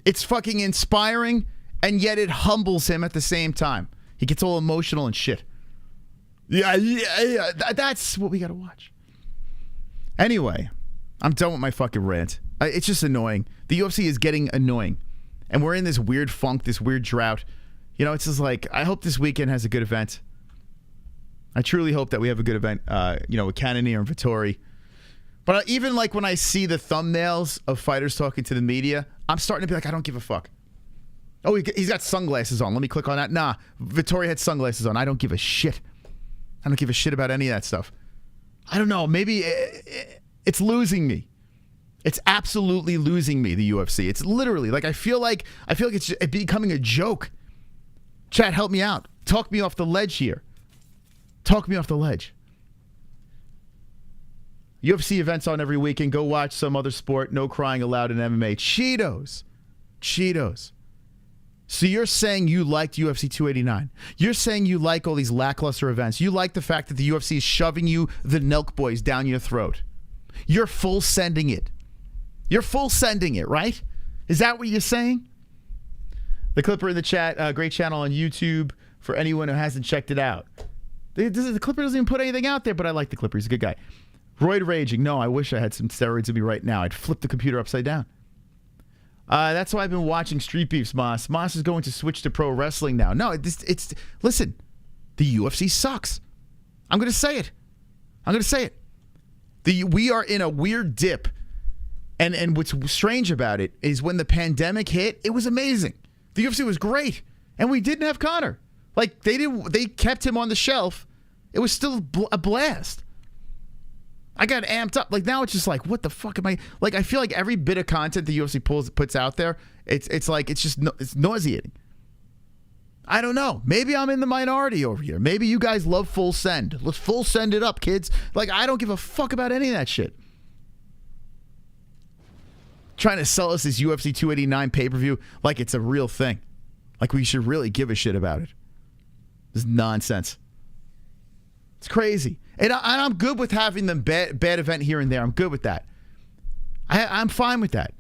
It's fucking inspiring, and yet it humbles him at the same time. He gets all emotional and shit. Yeah. That's what we got to watch. Anyway, I'm done with my fucking rant. It's just annoying. The UFC is getting annoying. And we're in this weird funk, this weird drought. You know, it's just like, I hope this weekend has a good event. I truly hope that we have a good event, with Cannonier and Vittori. But even like when I see the thumbnails of fighters talking to the media, I'm starting to be like, I don't give a fuck. Oh, he's got sunglasses on. Let me click on that. Nah, Vettori had sunglasses on. I don't give a shit. I don't give a shit about any of that stuff. I don't know. Maybe it's losing me. It's absolutely losing me, the UFC. It's literally like I feel like it's becoming a joke. Chat, help me out. Talk me off the ledge here. Talk me off the ledge. UFC events on every weekend. Go watch some other sport. No crying allowed in MMA. Cheetos. Cheetos. So you're saying you liked UFC 289. You're saying you like all these lackluster events. You like the fact that the UFC is shoving you the Nelk Boys down your throat. You're full sending it. You're full sending it, right? Is that what you're saying? The Clipper in the chat, great channel on YouTube for anyone who hasn't checked it out. The Clipper doesn't even put anything out there, but I like the Clipper. He's a good guy. Roid Raging. No, I wish I had some steroids in me right now. I'd flip the computer upside down. That's why I've been watching Street Beefs, Moss. Moss is going to switch to pro wrestling now. No, it's listen, the UFC sucks. I'm going to say it. I'm going to say it. We are in a weird dip. And what's strange about it is when the pandemic hit, it was amazing. The UFC was great. And we didn't have Conor. Like, they kept him on the shelf. It was still a blast. I got amped up. Like, now it's just like, what the fuck am I? Like, I feel like every bit of content the UFC puts out there, it's like, it's nauseating. I don't know. Maybe I'm in the minority over here. Maybe you guys love full send. Let's full send it up, kids. Like, I don't give a fuck about any of that shit. Trying to sell us this UFC 289 pay-per-view like it's a real thing. Like we should really give a shit about it. This is nonsense. It's crazy. And I'm good with having them bad event here and there. I'm good with that. I'm fine with that.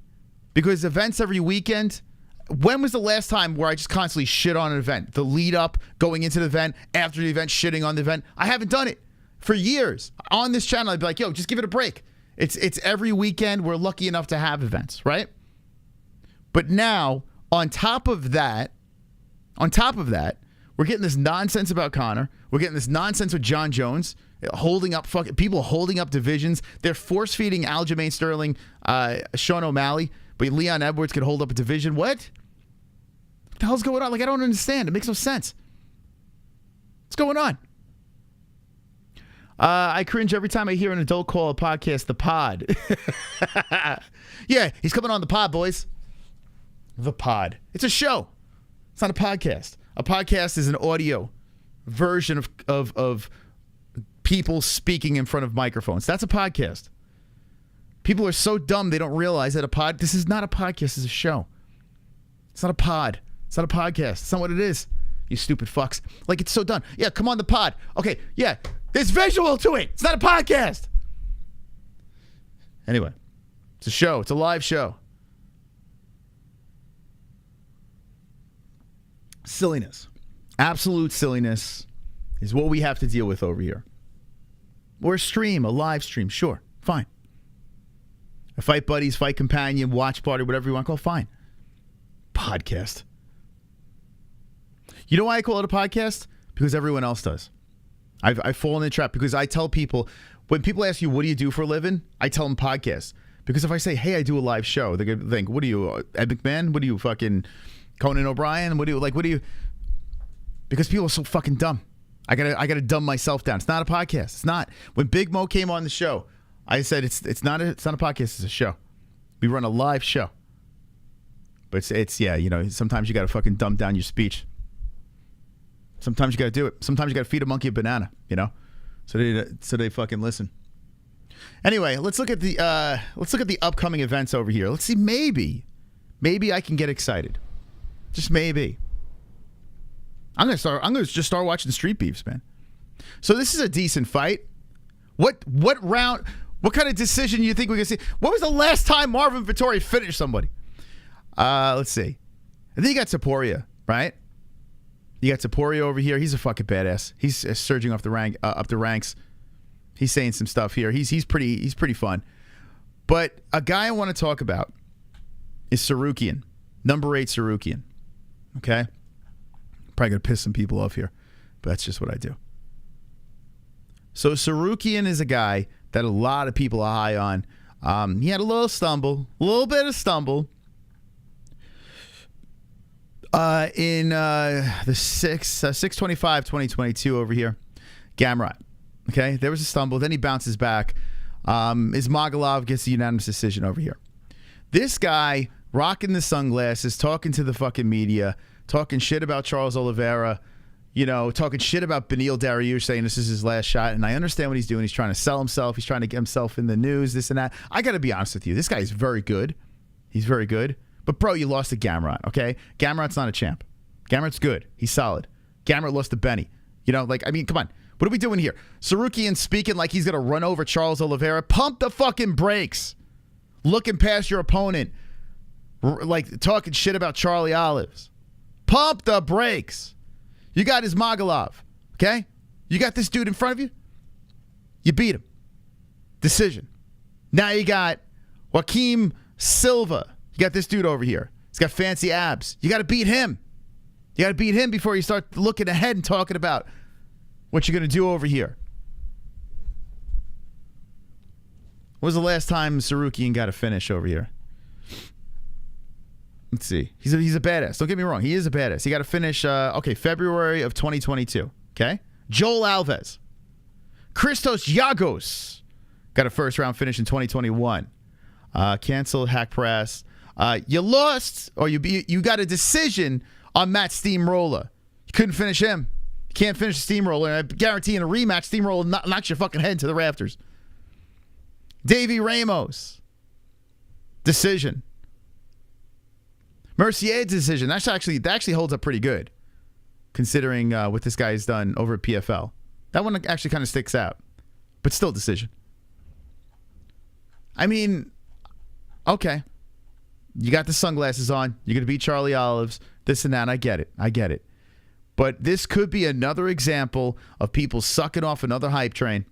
Because events every weekend, when was the last time where I just constantly shit on an event? The lead up, going into the event, after the event, shitting on the event. I haven't done it for years. On this channel, I'd be like, yo, just give it a break. It's every weekend. We're lucky enough to have events, right? But now, on top of that, we're getting this nonsense about Conor. We're getting this nonsense with John Jones holding up people holding up divisions. They're force feeding Aljamain Sterling, Sean O'Malley, but Leon Edwards could hold up a division. What the hell's going on? Like, I don't understand. It makes no sense. What's going on? I cringe every time I hear an adult call a podcast the pod. Yeah, he's coming on the pod, boys. The pod. It's a show. It's not a podcast. A podcast is an audio version of people speaking in front of microphones. That's a podcast. People are so dumb they don't realize that this is not a podcast, it's a show. It's not a pod. It's not a podcast. It's not what it is. You stupid fucks. Like, it's so done. Yeah, come on the pod. Okay, yeah. There's visual to it. It's not a podcast. Anyway, it's a show. It's a live show. Silliness. Absolute silliness is what we have to deal with over here. Or a live stream. Sure, fine. A fight buddies, fight companion, watch party, whatever you want to call it, fine. Podcast. You know why I call it a podcast? Because everyone else does. I've fallen in the trap because I tell people, when people ask you, what do you do for a living? I tell them podcasts. Because if I say, hey, I do a live show, they're going to think, what are you, Ed McMahon? What are you, fucking Conan O'Brien? What do you? Because people are so fucking dumb. I gotta dumb myself down. It's not a podcast. It's not. When Big Mo came on the show, I said it's not a podcast, it's a show. We run a live show. But it's yeah, you know, sometimes you gotta fucking dumb down your speech. Sometimes you got to do it. Sometimes you got to feed a monkey a banana, you know, so they fucking listen. Anyway, let's look at the upcoming events over here. Let's see, maybe I can get excited, just maybe. I'm gonna just start watching Street Beefs, man. So this is a decent fight. What round? What kind of decision do you think we're gonna see? When was the last time Marvin Vettori finished somebody? Let's see. I think you got Topuria, right? You got Topuria over here. He's a fucking badass. He's surging off the up the ranks. He's saying some stuff here. He's pretty fun. But a guy I want to talk about is Sarukian, number 8 Sarukian. Okay, probably gonna piss some people off here, but that's just what I do. So Sarukian is a guy that a lot of people are high on. He had a little bit of stumble. In the 6/25/2022 over here, Gamrot. Okay, there was a stumble. Then he bounces back. Ismagulov gets a unanimous decision over here. This guy rocking the sunglasses, talking to the fucking media, talking shit about Charles Oliveira, you know, talking shit about Beneil Dariush, saying this is his last shot. And I understand what he's doing. He's trying to sell himself. He's trying to get himself in the news, this and that. I got to be honest with you. This guy is very good. He's very good. But, bro, you lost to Gamrot, okay? Gamrot's not a champ. Gamrot's good. He's solid. Gamrot lost to Benny. You know, like, I mean, come on. What are we doing here? Sarukian speaking like he's going to run over Charles Oliveira. Pump the fucking brakes. Looking past your opponent. Like, talking shit about Charlie Olives. Pump the brakes. You got Ismagulov, okay? You got this dude in front of you. You beat him. Decision. Now you got Joaquim Silva. You got this dude over here. He's got fancy abs. You got to beat him. You got to beat him before you start looking ahead and talking about what you're going to do over here. When was the last time Sarukian got a finish over here? Let's see. He's a badass. Don't get me wrong. He is a badass. He got a finish, February of 2022. Okay? Joel Alves. Christos Giagos got a first-round finish in 2021. Canceled Hack Press. You lost, or you got a decision on Matt Steamroller. You couldn't finish him. You can't finish the Steamroller. And I guarantee in a rematch, Steamroller knocks your fucking head into the rafters. Davey Ramos. Decision. Mercier's decision. That actually holds up pretty good, considering what this guy has done over at PFL. That one actually kind of sticks out, but still decision. I mean, okay. You got the sunglasses on. You're going to beat Charlie Olives, this and that. I get it. But this could be another example of people sucking off another hype train.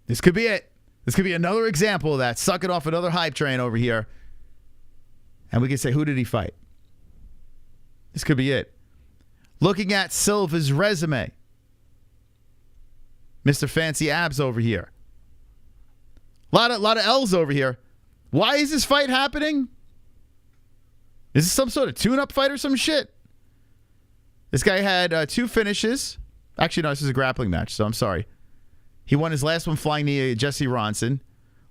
This could be it. This could be another example of that, sucking off another hype train over here. And we can say, who did he fight? This could be it. Looking at Silva's resume. Mr. Fancy Abs over here. A lot of L's over here. Why is this fight happening? Is this some sort of tune-up fight or some shit? This guy had 2 finishes. Actually, no, this is a grappling match, so I'm sorry. He won his last one flying knee Jesse Ronson.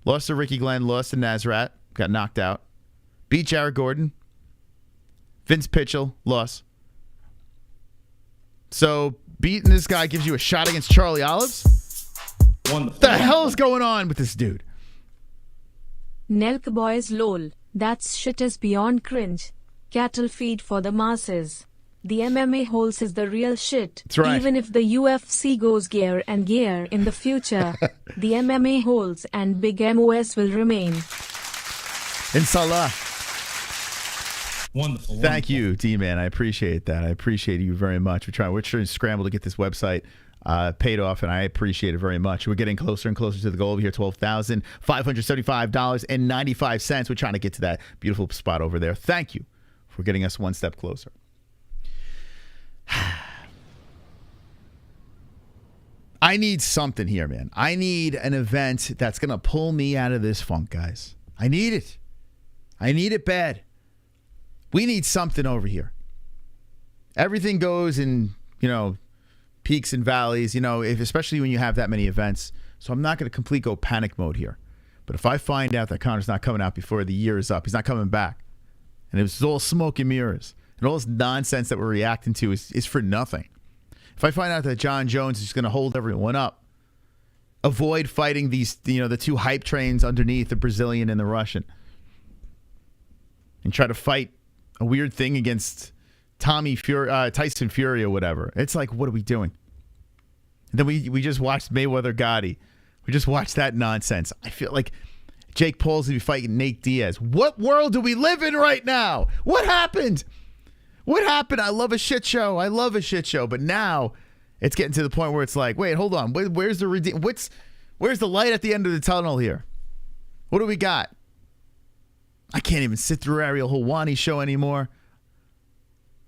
Lost to Ricky Glenn, lost to Nasrat. Got knocked out. Beat Jared Gordon. Vince Pitchell, lost. So, beating this guy gives you a shot against Charlie Olives? What the hell is going on with this dude? Nelk boys lol. That shit is beyond cringe. Cattle feed for the masses. The MMA-Holes is the real shit. That's right. Even if the UFC goes gear and gear in the future, the MMA-Holes and Big MOS will remain. Inshallah. Wonderful. Thank you, D-Man. I appreciate that. I appreciate you very much. We're trying to scramble to get this website paid off, and I appreciate it very much. We're getting closer and closer to the goal over here, $12,575.95. We're trying to get to that beautiful spot over there. Thank you for getting us one step closer. I need something here, man. I need an event that's going to pull me out of this funk, guys. I need it. I need it bad. We need something over here. Everything goes in, peaks and valleys, especially when you have that many events. So I'm not going to completely go panic mode here. But if I find out that Conor's not coming out before the year is up, he's not coming back, and it was all smoke and mirrors, and all this nonsense that we're reacting to is for nothing. If I find out that John Jones is going to hold everyone up, avoid fighting these, the 2 hype trains underneath, the Brazilian and the Russian, and try to fight a weird thing against Tyson Fury or whatever. It's like, what are we doing? And then we just watched Mayweather Gotti. We just watched that nonsense. I feel like Jake Paul's going to be fighting Nate Diaz. What world do we live in right now? What happened? What happened? I love a shit show. But now it's getting to the point where it's like, wait, hold on. Where's the light at the end of the tunnel here? What do we got? I can't even sit through Ariel Helwani's show anymore.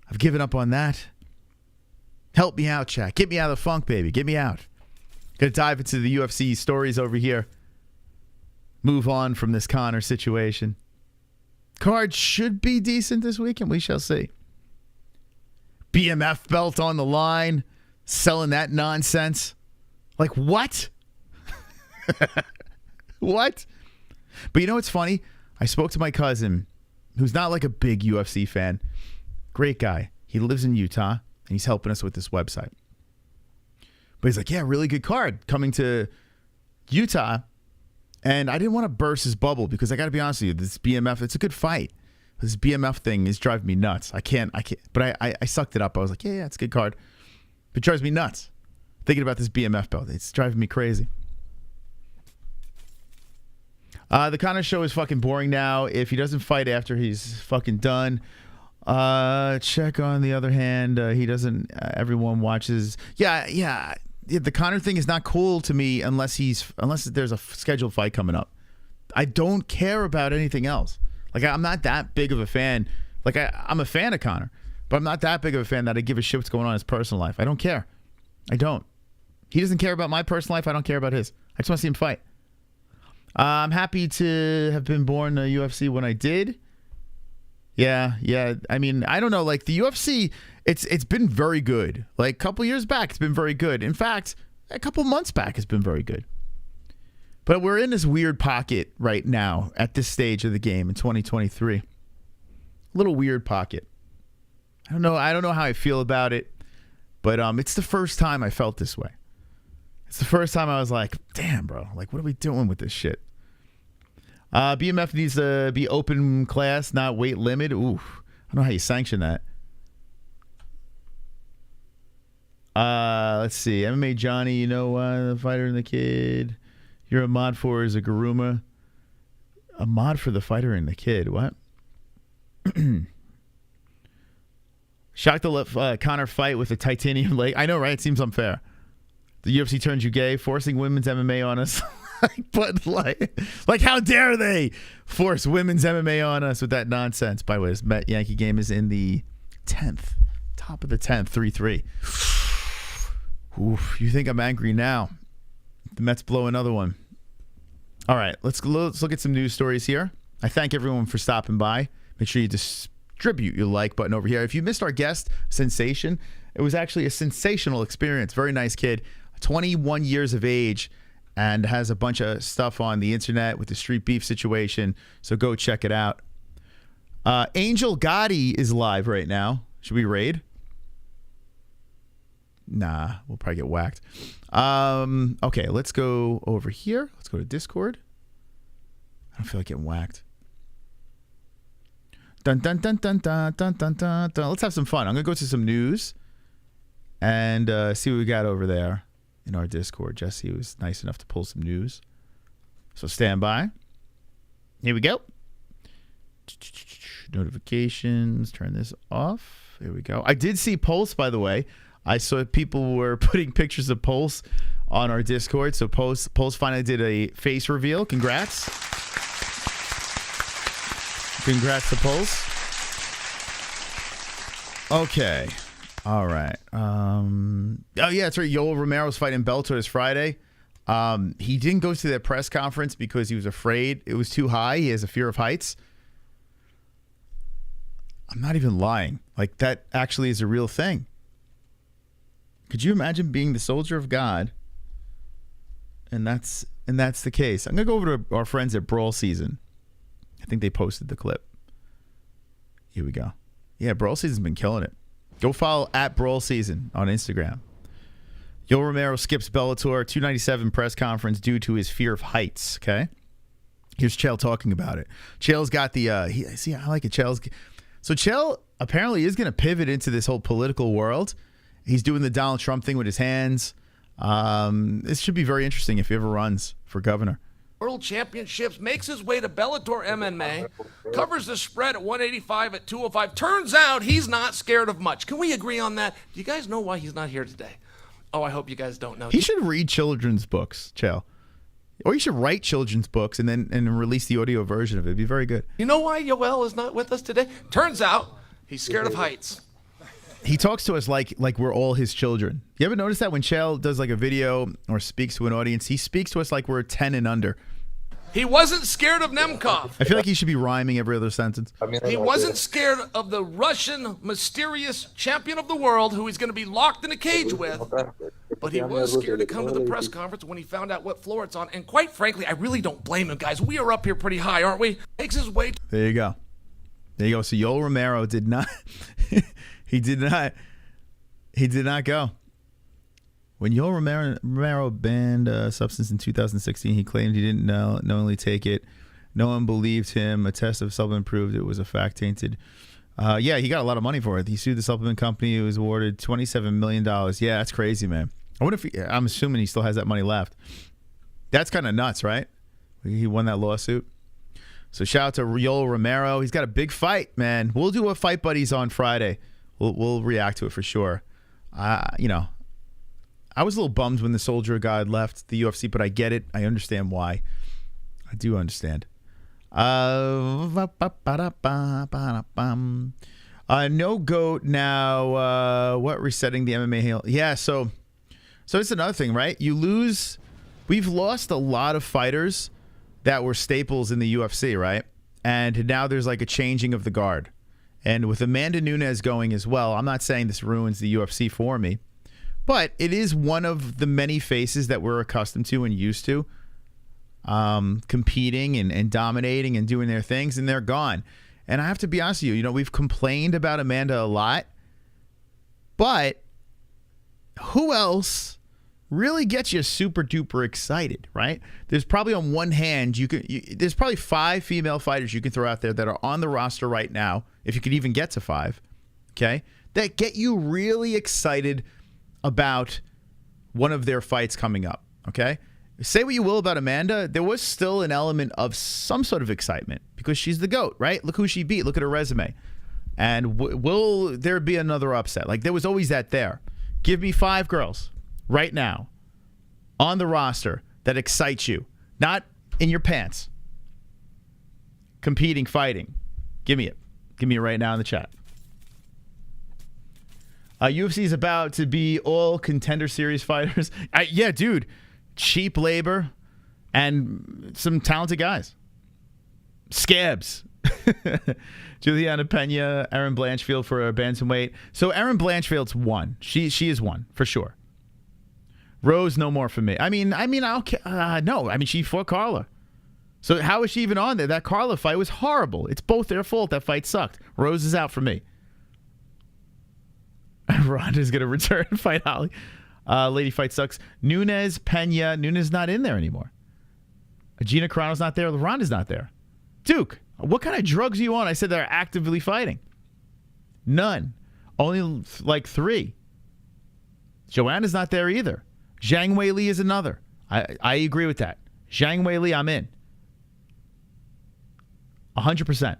I've given up on that. Help me out, chat. Get me out of the funk, baby. Get me out. Gonna dive into the UFC stories over here. Move on from this Conor situation. Card should be decent this weekend. We shall see. BMF belt on the line. Selling that nonsense. Like, what? What? But you know what's funny? I spoke to my cousin, who's not like a big UFC fan. Great guy. He lives in Utah, and he's helping us with this website. But he's like, yeah, really good card coming to Utah. And I didn't want to burst his bubble because I got to be honest with you, this BMF, it's a good fight. This BMF thing is driving me nuts. I can't. But I sucked it up. I was like, yeah, it's a good card. But it drives me nuts. Thinking about this BMF belt. It's driving me crazy. The Conor show is fucking boring now. If he doesn't fight after he's fucking done. Check on the other hand. He doesn't. Everyone watches. Yeah. The Conor thing is not cool to me unless there's a scheduled fight coming up. I don't care about anything else. Like, I'm not that big of a fan. Like, I'm a fan of Conor, but I'm not that big of a fan that I give a shit what's going on in his personal life. I don't care. I don't. He doesn't care about my personal life. I don't care about his. I just want to see him fight. I'm happy to have been born to UFC when I did. Yeah. I mean, I don't know. Like, the UFC, it's been very good. Like, a couple years back, it's been very good. In fact, a couple months back, it's been very good. But we're in this weird pocket right now at this stage of the game in 2023. A little weird pocket. I don't know how I feel about it, but it's the first time I felt this way. It's the first time I was like, damn, bro. Like, what are we doing with this shit? BMF needs to be open class, not weight limit. Ooh, I don't know how you sanction that. Let's see. MMA Johnny, you know, the fighter and the kid. You're a mod for is a Garuma. A mod for the fighter and the kid. What? Shocked to let Conor fight with a titanium leg. I know, right? It seems unfair. The UFC turns you gay, forcing women's MMA on us. But like, how dare they force women's MMA on us with that nonsense? By the way, this Met Yankee game is in the 10th. Top of the 10th, 3-3. Oof, you think I'm angry now? The Mets blow another one. All right, let's look at some news stories here. I thank everyone for stopping by. Make sure you distribute your like button over here. If you missed our guest, Sensation, it was actually a sensational experience. Very nice kid, 21 years of age, and has a bunch of stuff on the internet with the Street Beef situation. So go check it out. Angel Gotti is live right now. Should we raid? Nah, we'll probably get whacked. Okay, let's go over here. Let's go to Discord. I don't feel like getting whacked. Dun dun dun dun dun dun dun dun dun. Let's have some fun. I'm gonna go to some news and see what we got over there in our Discord. Jessie was nice enough to pull some news, so stand by. Here we go. Notifications. Turn this off. Here we go. I did see Pulse, by the way. I saw people were putting pictures of Pulse on our Discord. So Pulse finally did a face reveal. Congrats. Congrats to Pulse. Okay. All right. Oh, yeah, that's right. Yoel Romero's fighting Bellator this Friday. He didn't go to that press conference because he was afraid it was too high. He has a fear of heights. I'm not even lying. Like, that actually is a real thing. Could you imagine being the soldier of God? And that's the case. I'm gonna go over to our friends at Brawl Season. I think they posted the clip. Here we go. Yeah, Brawl Season's been killing it. Go follow at Brawl Season on Instagram. Yoel Romero skips Bellator 297 press conference due to his fear of heights. Okay. Here's Chael talking about it. Chael's got the I like it. So Chael apparently is gonna pivot into this whole political world. He's doing the Donald Trump thing with his hands. This should be very interesting if he ever runs for governor. World Championships, makes his way to Bellator MMA, covers the spread at 185 at 205. Turns out he's not scared of much. Can we agree on that? Do you guys know why he's not here today? Oh, I hope you guys don't know. He should read children's books, Chael. Or you should write children's books and then release the audio version of it. It'd be very good. You know why Yoel is not with us today? Turns out he's scared of heights. He talks to us like we're all his children. You ever notice that when Chael does like a video or speaks to an audience, he speaks to us like we're 10 and under. He wasn't scared of Nemkov. I feel like he should be rhyming every other sentence. He wasn't scared of the Russian mysterious champion of the world who he's going to be locked in a cage with. But he was scared to come to the press conference when he found out what floor it's on. And quite frankly, I really don't blame him, guys. We are up here pretty high, aren't we? Makes his way. There you go. There you go. So Yoel Romero did not. He did not go. When Yoel Romero banned substance in 2016, he claimed he didn't knowingly take it. No one believed him. A test of supplement proved it was a fact tainted. Yeah, he got a lot of money for it. He sued the supplement company. He was awarded $27 million. Yeah, that's crazy, man. I wonder if I'm assuming he still has that money left. That's kind of nuts, right? He won that lawsuit. So shout out to Yoel Romero. He's got a big fight, man. We'll do a Fight Buddies on Friday. We'll react to it for sure. You know, I was a little bummed when the Soldier of God left the UFC, but I get it. I understand why. I do understand. No GOAT now. What, resetting the MMA? Yeah, so it's another thing, right? You lose. We've lost a lot of fighters that were staples in the UFC, right? And now there's like a changing of the guard. And with Amanda Nunes going as well, I'm not saying this ruins the UFC for me, but it is one of the many faces that we're accustomed to and used to, competing and dominating and doing their things, and they're gone. And I have to be honest with you, we've complained about Amanda a lot, but who else really gets you super duper excited, right? There's probably on one hand, there's probably 5 female fighters you can throw out there that are on the roster right now, if you could even get to 5, okay, that get you really excited about one of their fights coming up, okay? Say what you will about Amanda, there was still an element of some sort of excitement because she's the GOAT, right? Look who she beat. Look at her resume. And will there be another upset? Like, there was always that there. Give me 5 girls right now on the roster that excites you. Not in your pants. Competing, fighting. Give me it. Give me it right now in the chat. UFC is about to be all Contender Series fighters. Yeah, dude. Cheap labor and some talented guys. Scabs. Julianna Peña, Erin Blanchfield for a bantamweight. So Erin Blanchfield's won. She is one for sure. Rose, no more for me. I mean, no. I mean, she fought Carla. So how is she even on there? That Carla fight was horrible. It's both their fault. That fight sucked. Rose is out for me. Ronda's going to return and fight Holly. Lady fight sucks. Nunes, Peña. Nunes not in there anymore. Gina Carano's not there. Ronda's not there. Duke, what kind of drugs are you on? I said they're actively fighting. None. Only like 3. Joanna's not there either. Zhang Weili is another. I agree with that. Zhang Weili, I'm in. 100%.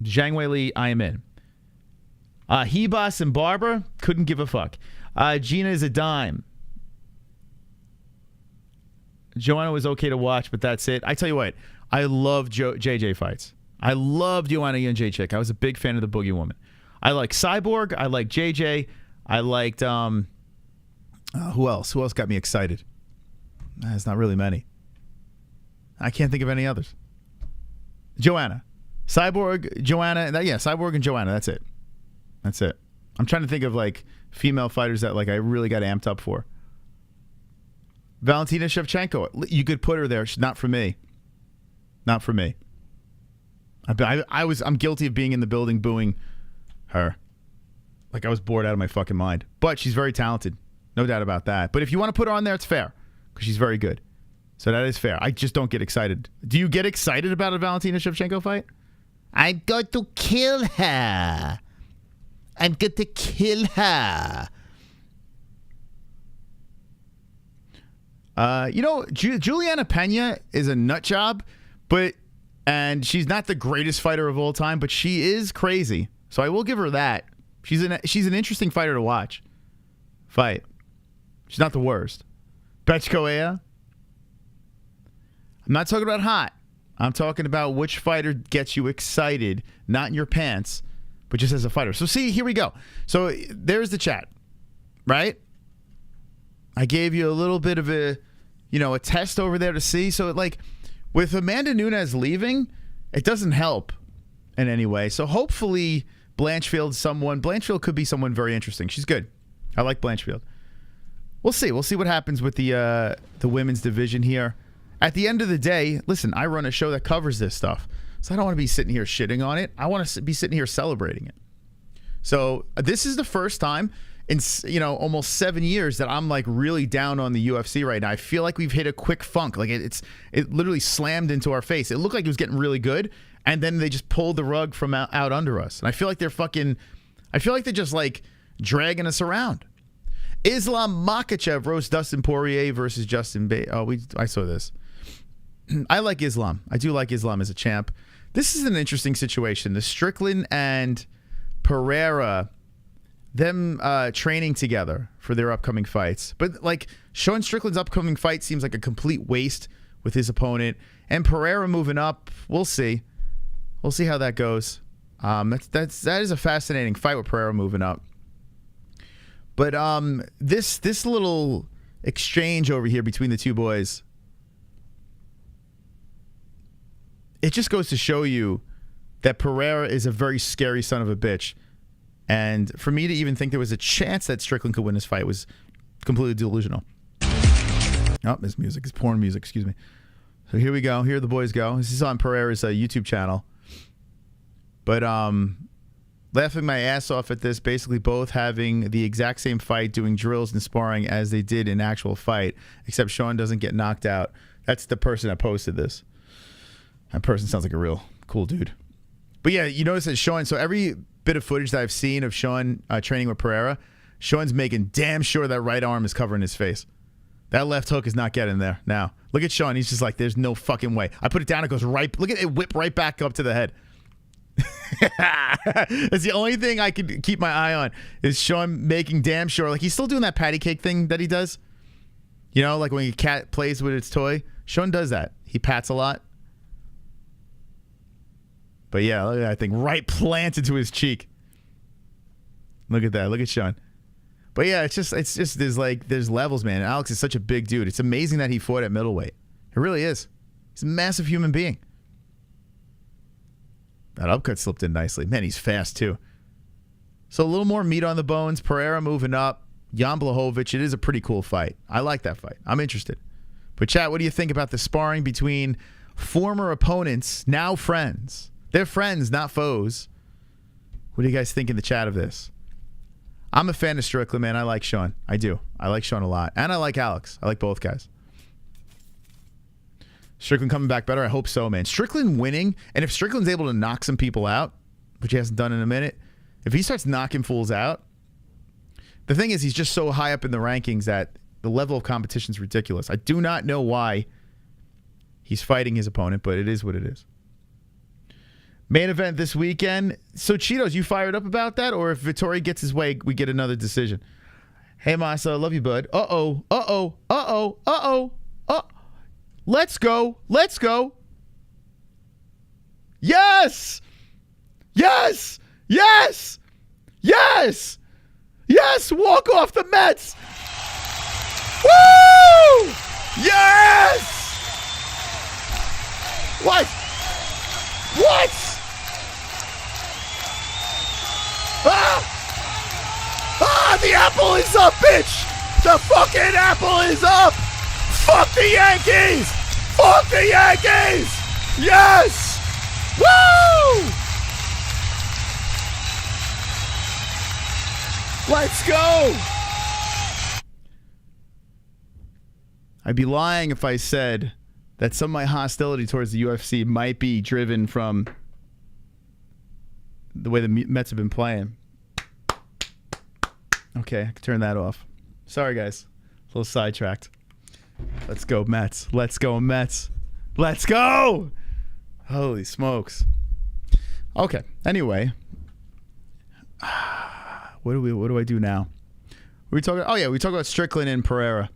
Zhang Weili, I am in. Hebos and Barbara, couldn't give a fuck. Gina is a dime. Joanna was okay to watch, but that's it. I tell you what, I love JJ fights. I loved Joanna and JJ. I was a big fan of the Boogie Woman. I like Cyborg. I like JJ. I liked, who else? Who else got me excited? It's not really many. I can't think of any others. Joanna. Cyborg, Joanna. Yeah, Cyborg and Joanna. That's it. That's it. I'm trying to think of like female fighters that like I really got amped up for. Valentina Shevchenko. You could put her there. She's not for me. Not for me. I'm guilty of being in the building booing her. Like I was bored out of my fucking mind. But she's very talented. No doubt about that. But if you want to put her on there, it's fair. Because she's very good. So that is fair. I just don't get excited. Do you get excited about a Valentina Shevchenko fight? I'm going to kill her. I'm going to kill her. Julianna Peña is a nut job, and she's not the greatest fighter of all time, but she is crazy. So I will give her that. She's an interesting fighter to watch. Fight. She's not the worst. Betchkoea. I'm not talking about hot. I'm talking about which fighter gets you excited, not in your pants, but just as a fighter. So see, here we go. So there's the chat, right? I gave you a little bit of a, a test over there to see. So like with Amanda Nunes leaving, it doesn't help in any way. So hopefully Blanchfield could be someone very interesting. She's good. I like Blanchfield. We'll see. We'll see what happens with the women's division here. At the end of the day, listen, I run a show that covers this stuff. So I don't want to be sitting here shitting on it. I want to be sitting here celebrating it. So this is the first time in, almost 7 years that I'm like really down on the UFC right now. I feel like we've hit a quick funk. Like it literally slammed into our face. It looked like it was getting really good. And then they just pulled the rug from out under us. And I feel like they're just like dragging us around. Islam Makhachev roasts Dustin Poirier versus Justin Bate. Oh, I saw this. I like Islam. I do like Islam as a champ. This is an interesting situation. The Strickland and Pereira, them training together for their upcoming fights. But like Sean Strickland's upcoming fight seems like a complete waste with his opponent. And Pereira moving up, we'll see. We'll see how that goes. That is a fascinating fight with Pereira moving up. But this little exchange over here between the two boys, it just goes to show you that Pereira is a very scary son of a bitch. And for me to even think there was a chance that Strickland could win this fight was completely delusional. Oh, this music is porn music, excuse me. So here we go. Here the boys go. This is on Pereira's YouTube channel. But laughing my ass off at this, basically both having the exact same fight, doing drills and sparring as they did in actual fight, except Sean doesn't get knocked out. That's the person that posted this. That person sounds like a real cool dude. But yeah, you notice that Sean, so every bit of footage that I've seen of Sean training with Pereira, Sean's making damn sure that right arm is covering his face. That left hook is not getting there. Now, look at Sean. He's just like, there's no fucking way. I put it down, it goes right, look at it whip right back up to the head. That's the only thing I could keep my eye on is Sean making damn sure, like he's still doing that patty cake thing that he does. Like when a cat plays with its toy. Sean does that. He pats a lot. But yeah, look at that thing right planted to his cheek. Look at that. Look at Sean. But yeah, it's just there's levels, man. Alex is such a big dude. It's amazing that he fought at middleweight. It really is. He's a massive human being. That upcut slipped in nicely. Man, he's fast too. So a little more meat on the bones. Pereira moving up. Jan Blachowicz. It is a pretty cool fight. I like that fight. I'm interested. But chat, what do you think about the sparring between former opponents, now friends? They're friends, not foes. What do you guys think in the chat of this? I'm a fan of Strickland, man. I like Sean. I do. I like Sean a lot. And I like Alex. I like both guys. Strickland coming back better? I hope so, man. Strickland winning, and if Strickland's able to knock some people out, which he hasn't done in a minute, if he starts knocking fools out, the thing is he's just so high up in the rankings that the level of competition is ridiculous. I do not know why he's fighting his opponent, but it is what it is. Main event this weekend. So, Cheetos, you fired up about that? Or if Vittori gets his way, we get another decision? Hey, Masa, I love you, bud. Uh-oh, uh-oh, uh-oh, uh-oh, uh-oh. Let's go. Let's go. Yes. Yes. Yes. Yes. Yes. Walk off the Mets. Woo! Yes. What? What? Ah, the apple is up, bitch. The fucking apple is up. Fuck the Yankees. Fuck the Yankees! Yes! Woo! Let's go! I'd be lying if I said that some of my hostility towards the UFC might be driven from the way the Mets have been playing. Okay, I can turn that off. Sorry, guys. A little sidetracked. Let's go, Mets. Let's go, Mets. Let's go! Holy smokes. Okay, anyway. What do I do now? We talking? Oh, yeah, we talk about Strickland and Pereira.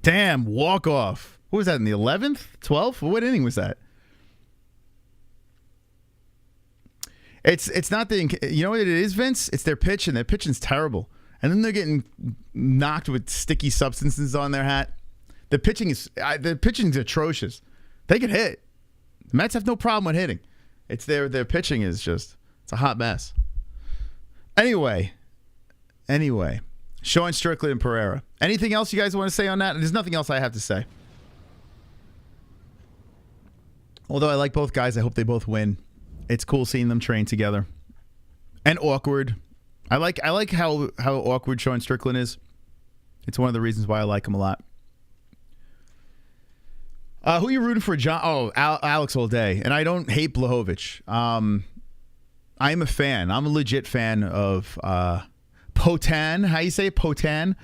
Damn, walk-off. What was that, in the 11th? 12th? What inning was that? It's not the, you know what it is, Vince? It's their pitch, and their pitching's terrible. And then they're getting knocked with sticky substances on their hat. The pitching's atrocious. They can hit. The Mets have no problem with hitting. It's their pitching is just, it's a hot mess. Anyway, Sean Strickland and Pereira. Anything else you guys want to say on that? There's nothing else I have to say. Although I like both guys, I hope they both win. It's cool seeing them train together. And awkward. I like how awkward Sean Strickland is. It's one of the reasons why I like him a lot. Who are you rooting for, John? Oh, Alex all day. And I don't hate Blachowicz. I am a fan. I'm a legit fan of Potan. How you say it? Potan?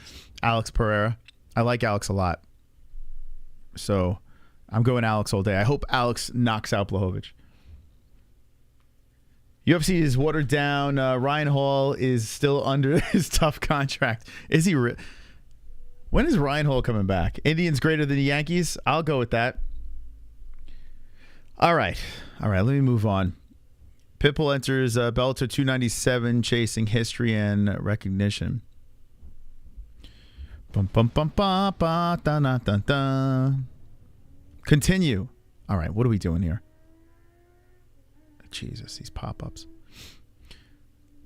Alex Pereira. I like Alex a lot. So I'm going Alex all day. I hope Alex knocks out Blachowicz. UFC is watered down. Ryan Hall is still under his tough contract. Is he? When is Ryan Hall coming back? Indians greater than the Yankees? I'll go with that. All right. Let me move on. Pitbull enters Bellator 297, chasing history and recognition. Bum, bum, bum, bum, ba, da, da, da, da. Continue. All right, what are we doing here? Jesus, these pop-ups.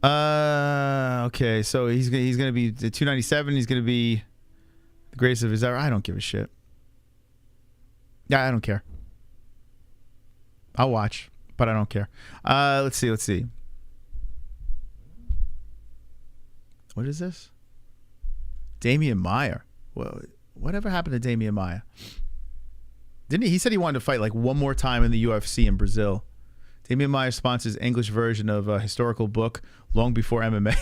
Okay, so he's gonna be the 297. He's gonna be the greatest of his era. I don't give a shit. Yeah, I don't care. I'll watch, but I don't care. Let's see. What is this? Damian Maia. Well, whatever happened to Damian Maia? Didn't he? He said he wanted to fight like one more time in the UFC in Brazil. Damian Maia sponsors English version of a historical book long before MMA.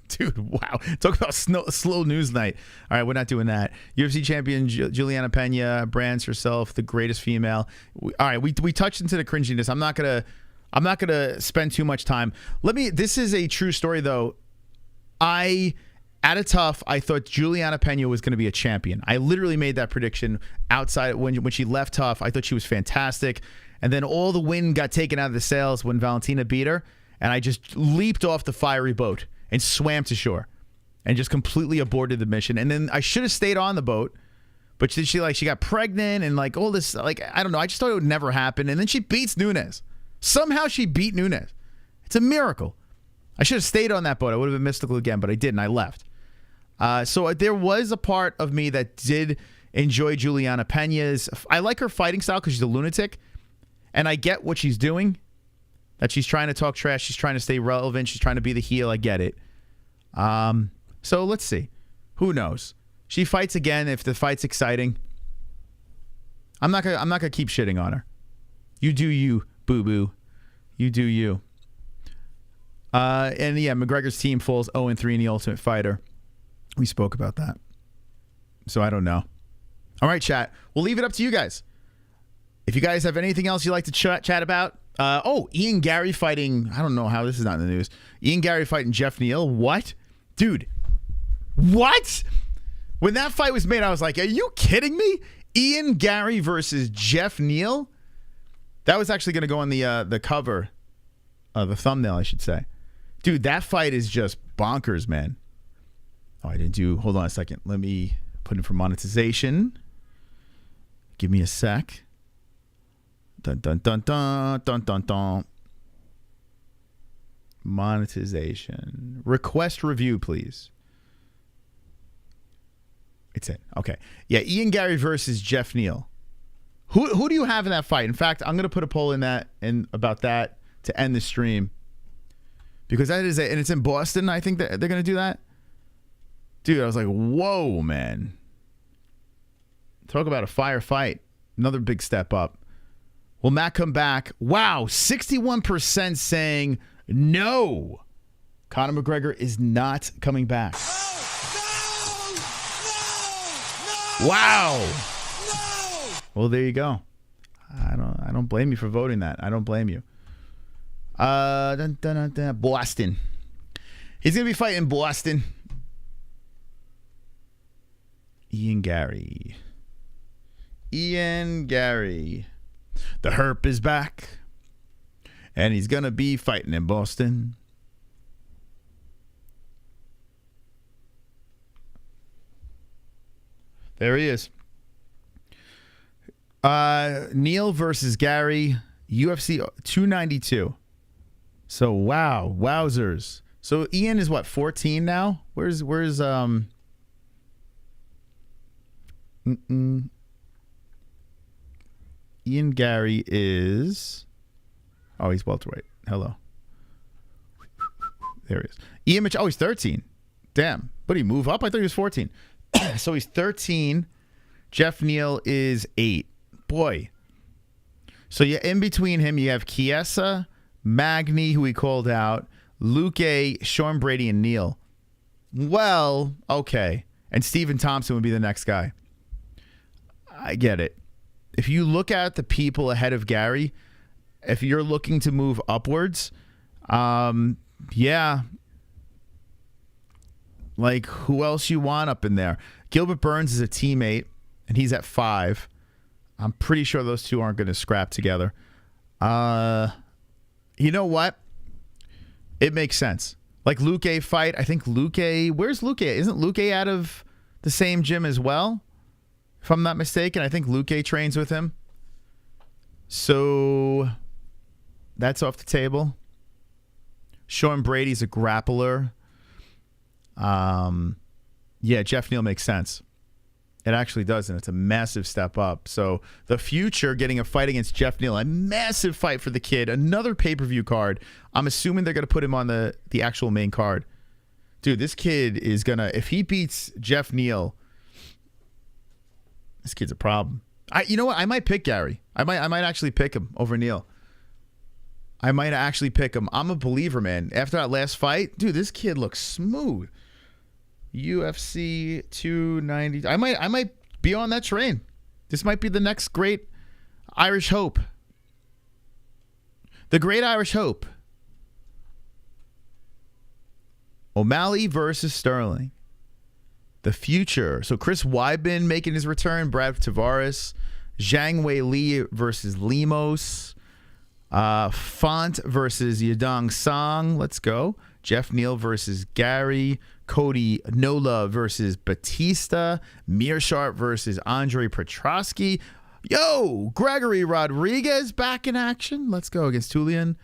Dude, wow. Talk about slow news night. All right, we're not doing that. UFC champion Julianna Peña brands herself the greatest female. All right, we touched into the cringiness. I'm not gonna spend too much time. This is a true story though. At a tough, I thought Julianna Peña was going to be a champion. I literally made that prediction outside when she left Tough. I thought she was fantastic. And then all the wind got taken out of the sails when Valentina beat her. And I just leaped off the fiery boat and swam to shore and just completely aborted the mission. And then I should have stayed on the boat. But she got pregnant and like all this, like, I don't know. I just thought it would never happen. And then she beats Nunes. Somehow she beat Nunes. It's a miracle. I should have stayed on that boat. I would have been mystical again, but I didn't. I left. So there was a part of me that did enjoy Julianna Peña's. I like her fighting style because she's a lunatic. And I get what she's doing. That she's trying to talk trash. She's trying to stay relevant. She's trying to be the heel. I get it. So let's see. Who knows? She fights again if the fight's exciting. I'm not gonna keep shitting on her. You do you, boo-boo. You do you. And yeah, McGregor's team falls 0-3 in the Ultimate Fighter. We spoke about that. So I don't know. All right, chat. We'll leave it up to you guys. If you guys have anything else you'd like to chat about. Ian Gary fighting. I don't know how this is not in the news. Ian Gary fighting Jeff Neal. What? Dude. What? When that fight was made, I was like, are you kidding me? Ian Gary versus Jeff Neal? That was actually going to go on the cover. The thumbnail, I should say. Dude, that fight is just bonkers, man. Oh, I didn't do... Hold on a second. Let me put in for monetization. Give me a sec. Dun, dun, dun, dun, dun, dun, dun. Monetization. Request review, please. It's it. Okay. Yeah, Ian Gary versus Jeff Neal. Who do you have in that fight? In fact, I'm going to put a poll in that and about that to end the stream. Because that is it. And it's in Boston, I think that they're going to do that. Dude, I was like, whoa, man. Talk about a fire fight. Another big step up. Will Matt come back? Wow, 61% saying no. Conor McGregor is not coming back. No! Wow. No! Well, there you go. I don't blame you for voting that. I don't blame you. Boston. He's gonna be fighting Boston. Ian Gary. The herp is back. And he's going to be fighting in Boston. There he is. Neil versus Gary, UFC 292. So wow, wowzers. So Ian is what, 14 now? Where's Ian Gary is, oh, he's welterweight. Hello. There he is. Ian Mitchell, oh, he's 13. Damn. But he move up? I thought he was 14. So he's 13. Jeff Neal is 8. Boy. So yeah, in between him, you have Chiesa, Magny, who we called out, Luque, Sean Brady, and Neal. Well, okay. And Stephen Thompson would be the next guy. I get it. If you look at the people ahead of Gary, if you're looking to move upwards, yeah. Like, who else you want up in there? Gilbert Burns is a teammate, and he's at 5. I'm pretty sure those two aren't going to scrap together. You know what? It makes sense. Like Luque fight, I think Luque, where's Luque? Isn't Luque out of the same gym as well? If I'm not mistaken, I think Luque trains with him. So that's off the table. Sean Brady's a grappler. Yeah, Jeff Neal makes sense. It actually does, and it's a massive step up. So the future, getting a fight against Jeff Neal, a massive fight for the kid, another pay-per-view card. I'm assuming they're going to put him on the actual main card. Dude, this kid is going to, if he beats Jeff Neal, this kid's a problem. You know what? I might pick Gary. I might actually pick him over Neal. I might actually pick him. I'm a believer, man. After that last fight, dude, this kid looks smooth. UFC 290. I might be on that train. This might be the next great Irish hope. The great Irish hope. O'Malley versus Sterling. The future. So Chris Weidman making his return. Brad Tavares. Zhang Wei Li versus Lemos. Font versus Yadong Song. Let's go. Jeff Neal versus Gary. Cody Nola versus Batista. Meerschaert versus Andre Petrosky. Yo, Gregory Rodriguez back in action. Let's go against Tulian.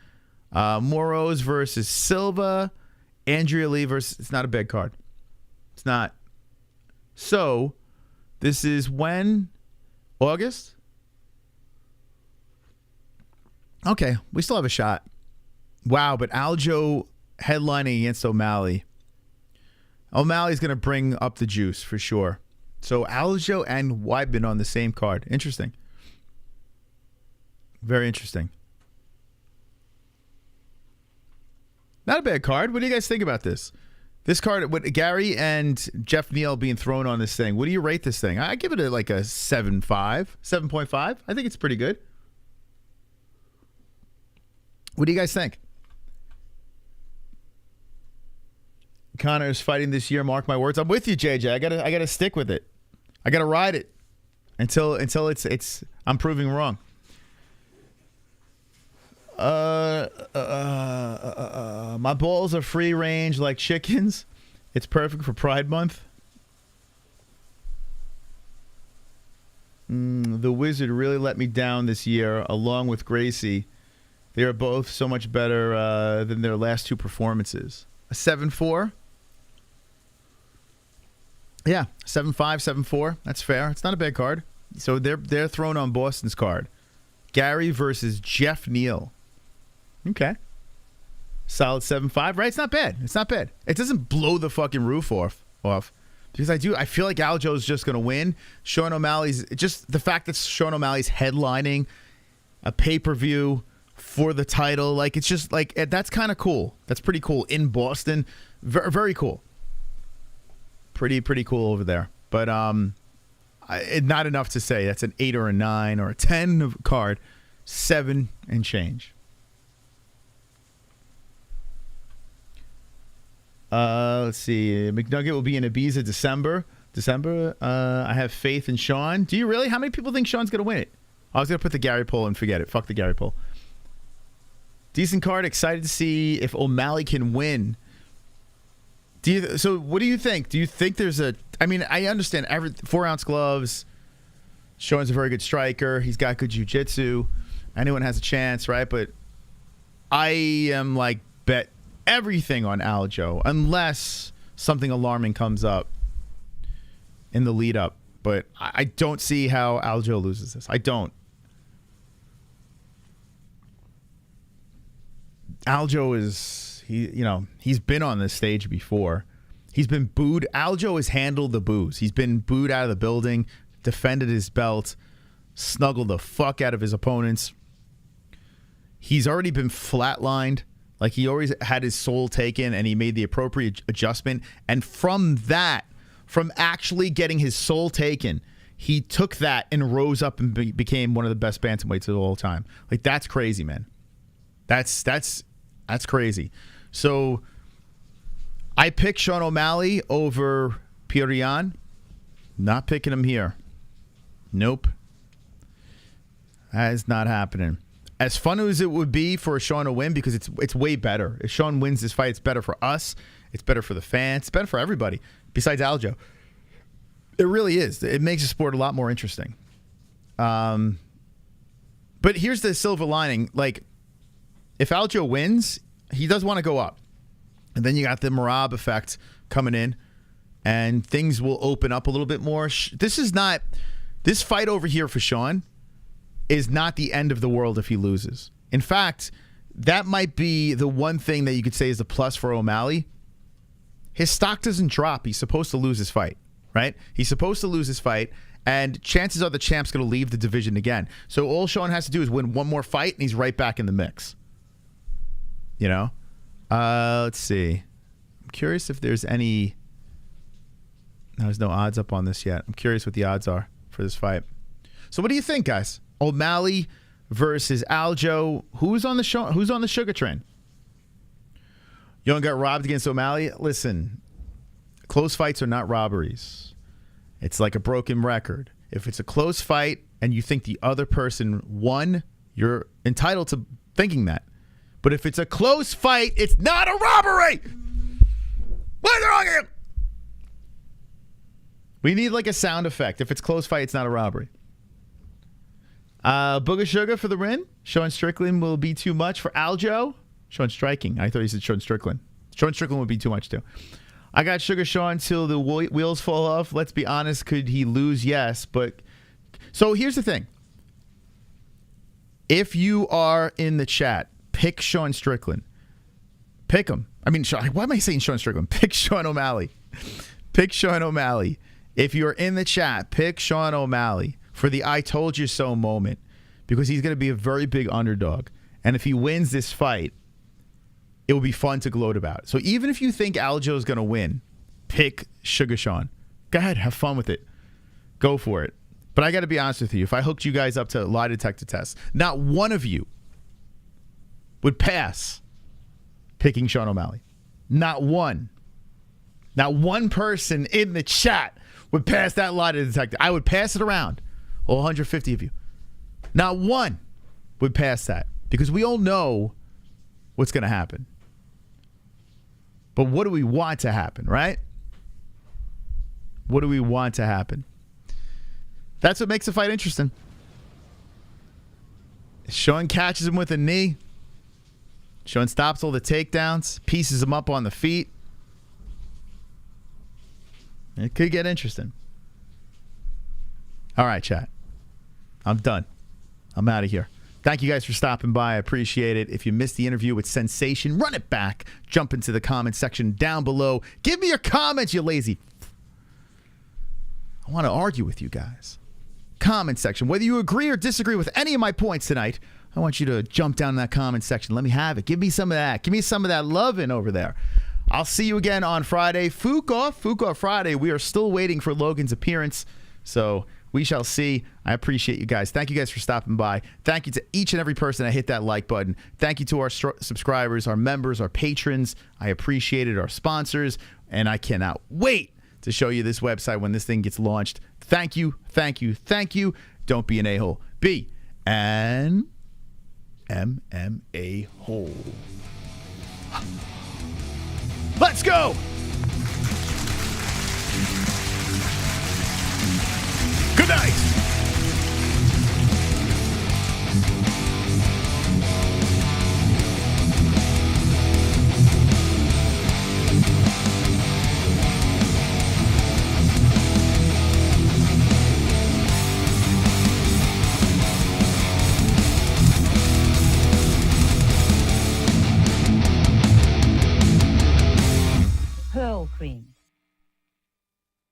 Moros versus Silva. Andrea Lee versus... It's not a big card. It's not. So, this is when? August? Okay, we still have a shot. Wow, but Aljo headlining against O'Malley. O'Malley's going to bring up the juice for sure. So Aljo and Weidman on the same card. Interesting. Very interesting. Not a bad card. What do you guys think about this? This card, with Gary and Jeff Neal being thrown on this thing, what do you rate this thing? I give it like a 7.5. 7.5. I think it's pretty good. What do you guys think? Connor's fighting this year. Mark my words. I'm with you, JJ. I gotta stick with it. I gotta ride it until it's I'm proving wrong. My balls are free range like chickens. It's perfect for Pride Month. The Wizard really let me down this year, along with Gracie. They are both so much better than their last two performances. A 7.4. Yeah, 7.5, 7.4. That's fair. It's not a bad card. So they're thrown on Boston's card. Gary versus Jeff Neal. Okay. Solid 7.5, right? It's not bad. It's not bad. It doesn't blow the fucking roof off. Because I feel like Aljo's just going to win. Sean O'Malley's, just the fact that Sean O'Malley's headlining a pay-per-view for the title, like, it's just like, that's kind of cool. That's pretty cool in Boston. Very, very cool. Pretty cool over there. But not enough to say that's an 8 or a 9 or a 10 card. 7 and change. Let's see. McNugget will be in Ibiza December. I have faith in Sean. Do you really? How many people think Sean's going to win it? I was going to put the Gary poll and forget it. Fuck the Gary poll. Decent card. Excited to see if O'Malley can win. So what do you think? Do you think there's a... I mean, I understand 4-ounce gloves. Sean's a very good striker. He's got good jiu-jitsu. Anyone has a chance, right? But I am like, bet everything on Aljo unless something alarming comes up in the lead up. But I don't see how Aljo loses this. I don't. Aljo is, he's been on this stage before. He's been booed. Aljo has handled the boos. He's been booed out of the building, defended his belt, snuggled the fuck out of his opponents. He's already been flatlined. Like, he always had his soul taken, and he made the appropriate adjustment. And from that, from actually getting his soul taken, he took that and rose up and became one of the best bantamweights of all time. Like, that's crazy, man. That's crazy. So I picked Sean O'Malley over Peña. Not picking him here. Nope. That is not happening. As fun as it would be for Sean to win, because it's way better. If Sean wins this fight, it's better for us. It's better for the fans. It's better for everybody besides Aljo. It really is. It makes the sport a lot more interesting. But here's the silver lining. Like, if Aljo wins, he does want to go up. And then you got the Merab effect coming in, and things will open up a little bit more. This fight over here for Sean is not the end of the world if he loses. In fact, that might be the one thing that you could say is a plus for O'Malley. His stock doesn't drop. He's supposed to lose his fight, right? He's supposed to lose his fight, and chances are the champ's going to leave the division again. So all Sean has to do is win one more fight, and he's right back in the mix. You know? Let's see. I'm curious if there's any... There's no odds up on this yet. I'm curious what the odds are for this fight. So what do you think, guys? O'Malley versus Aljo. Who's on the sugar train? Young got robbed against O'Malley. Listen, close fights are not robberies. It's like a broken record. If it's a close fight and you think the other person won, you're entitled to thinking that. But if it's a close fight, it's not a robbery. What's wrong here? We need like a sound effect. If it's close fight, it's not a robbery. Booger Sugar for the win. Sean Strickland will be too much for Aljo. Sean Striking. I thought he said Sean Strickland. Sean Strickland would be too much too. I got Sugar Sean till the wheels fall off. Let's be honest. Could he lose? Yes. But so here's the thing. If you are in the chat, pick Sean Strickland. Pick him. I mean, why am I saying Sean Strickland? Pick Sean O'Malley. Pick Sean O'Malley. If you're in the chat, pick Sean O'Malley for the I told you so moment, because he's going to be a very big underdog. And if he wins this fight, it will be fun to gloat about. So even if you think Aljo is going to win, pick Sugar Sean. Go ahead, have fun with it. Go for it. But I got to be honest with you. If I hooked you guys up to lie detector tests, not one of you would pass picking Sean O'Malley. Not one. Not one person in the chat would pass that lie detector. I would pass it around. All 150 of you. Not one would pass that, because we all know what's going to happen. But what do we want to happen, right? What do we want to happen? That's what makes the fight interesting. Sean catches him with a knee. Sean stops all the takedowns, pieces him up on the feet. It could get interesting. All right, chat. I'm done. I'm out of here. Thank you guys for stopping by. I appreciate it. If you missed the interview with Sensation, run it back. Jump into the comment section down below. Give me your comments, you lazy. I want to argue with you guys. Comment section. Whether you agree or disagree with any of my points tonight, I want you to jump down in that comment section. Let me have it. Give me some of that. Give me some of that loving over there. I'll see you again on Friday. Fook off Friday. We are still waiting for Logan's appearance. So we shall see. I appreciate you guys. Thank you guys for stopping by. Thank you to each and every person that hit that like button. Thank you to our subscribers, our members, our patrons. I appreciate it. Our sponsors. And I cannot wait to show you this website when this thing gets launched. Thank you. Thank you. Thank you. Don't be an a-hole. Be an MMA hole. Let's go! Good night! Pearl cream.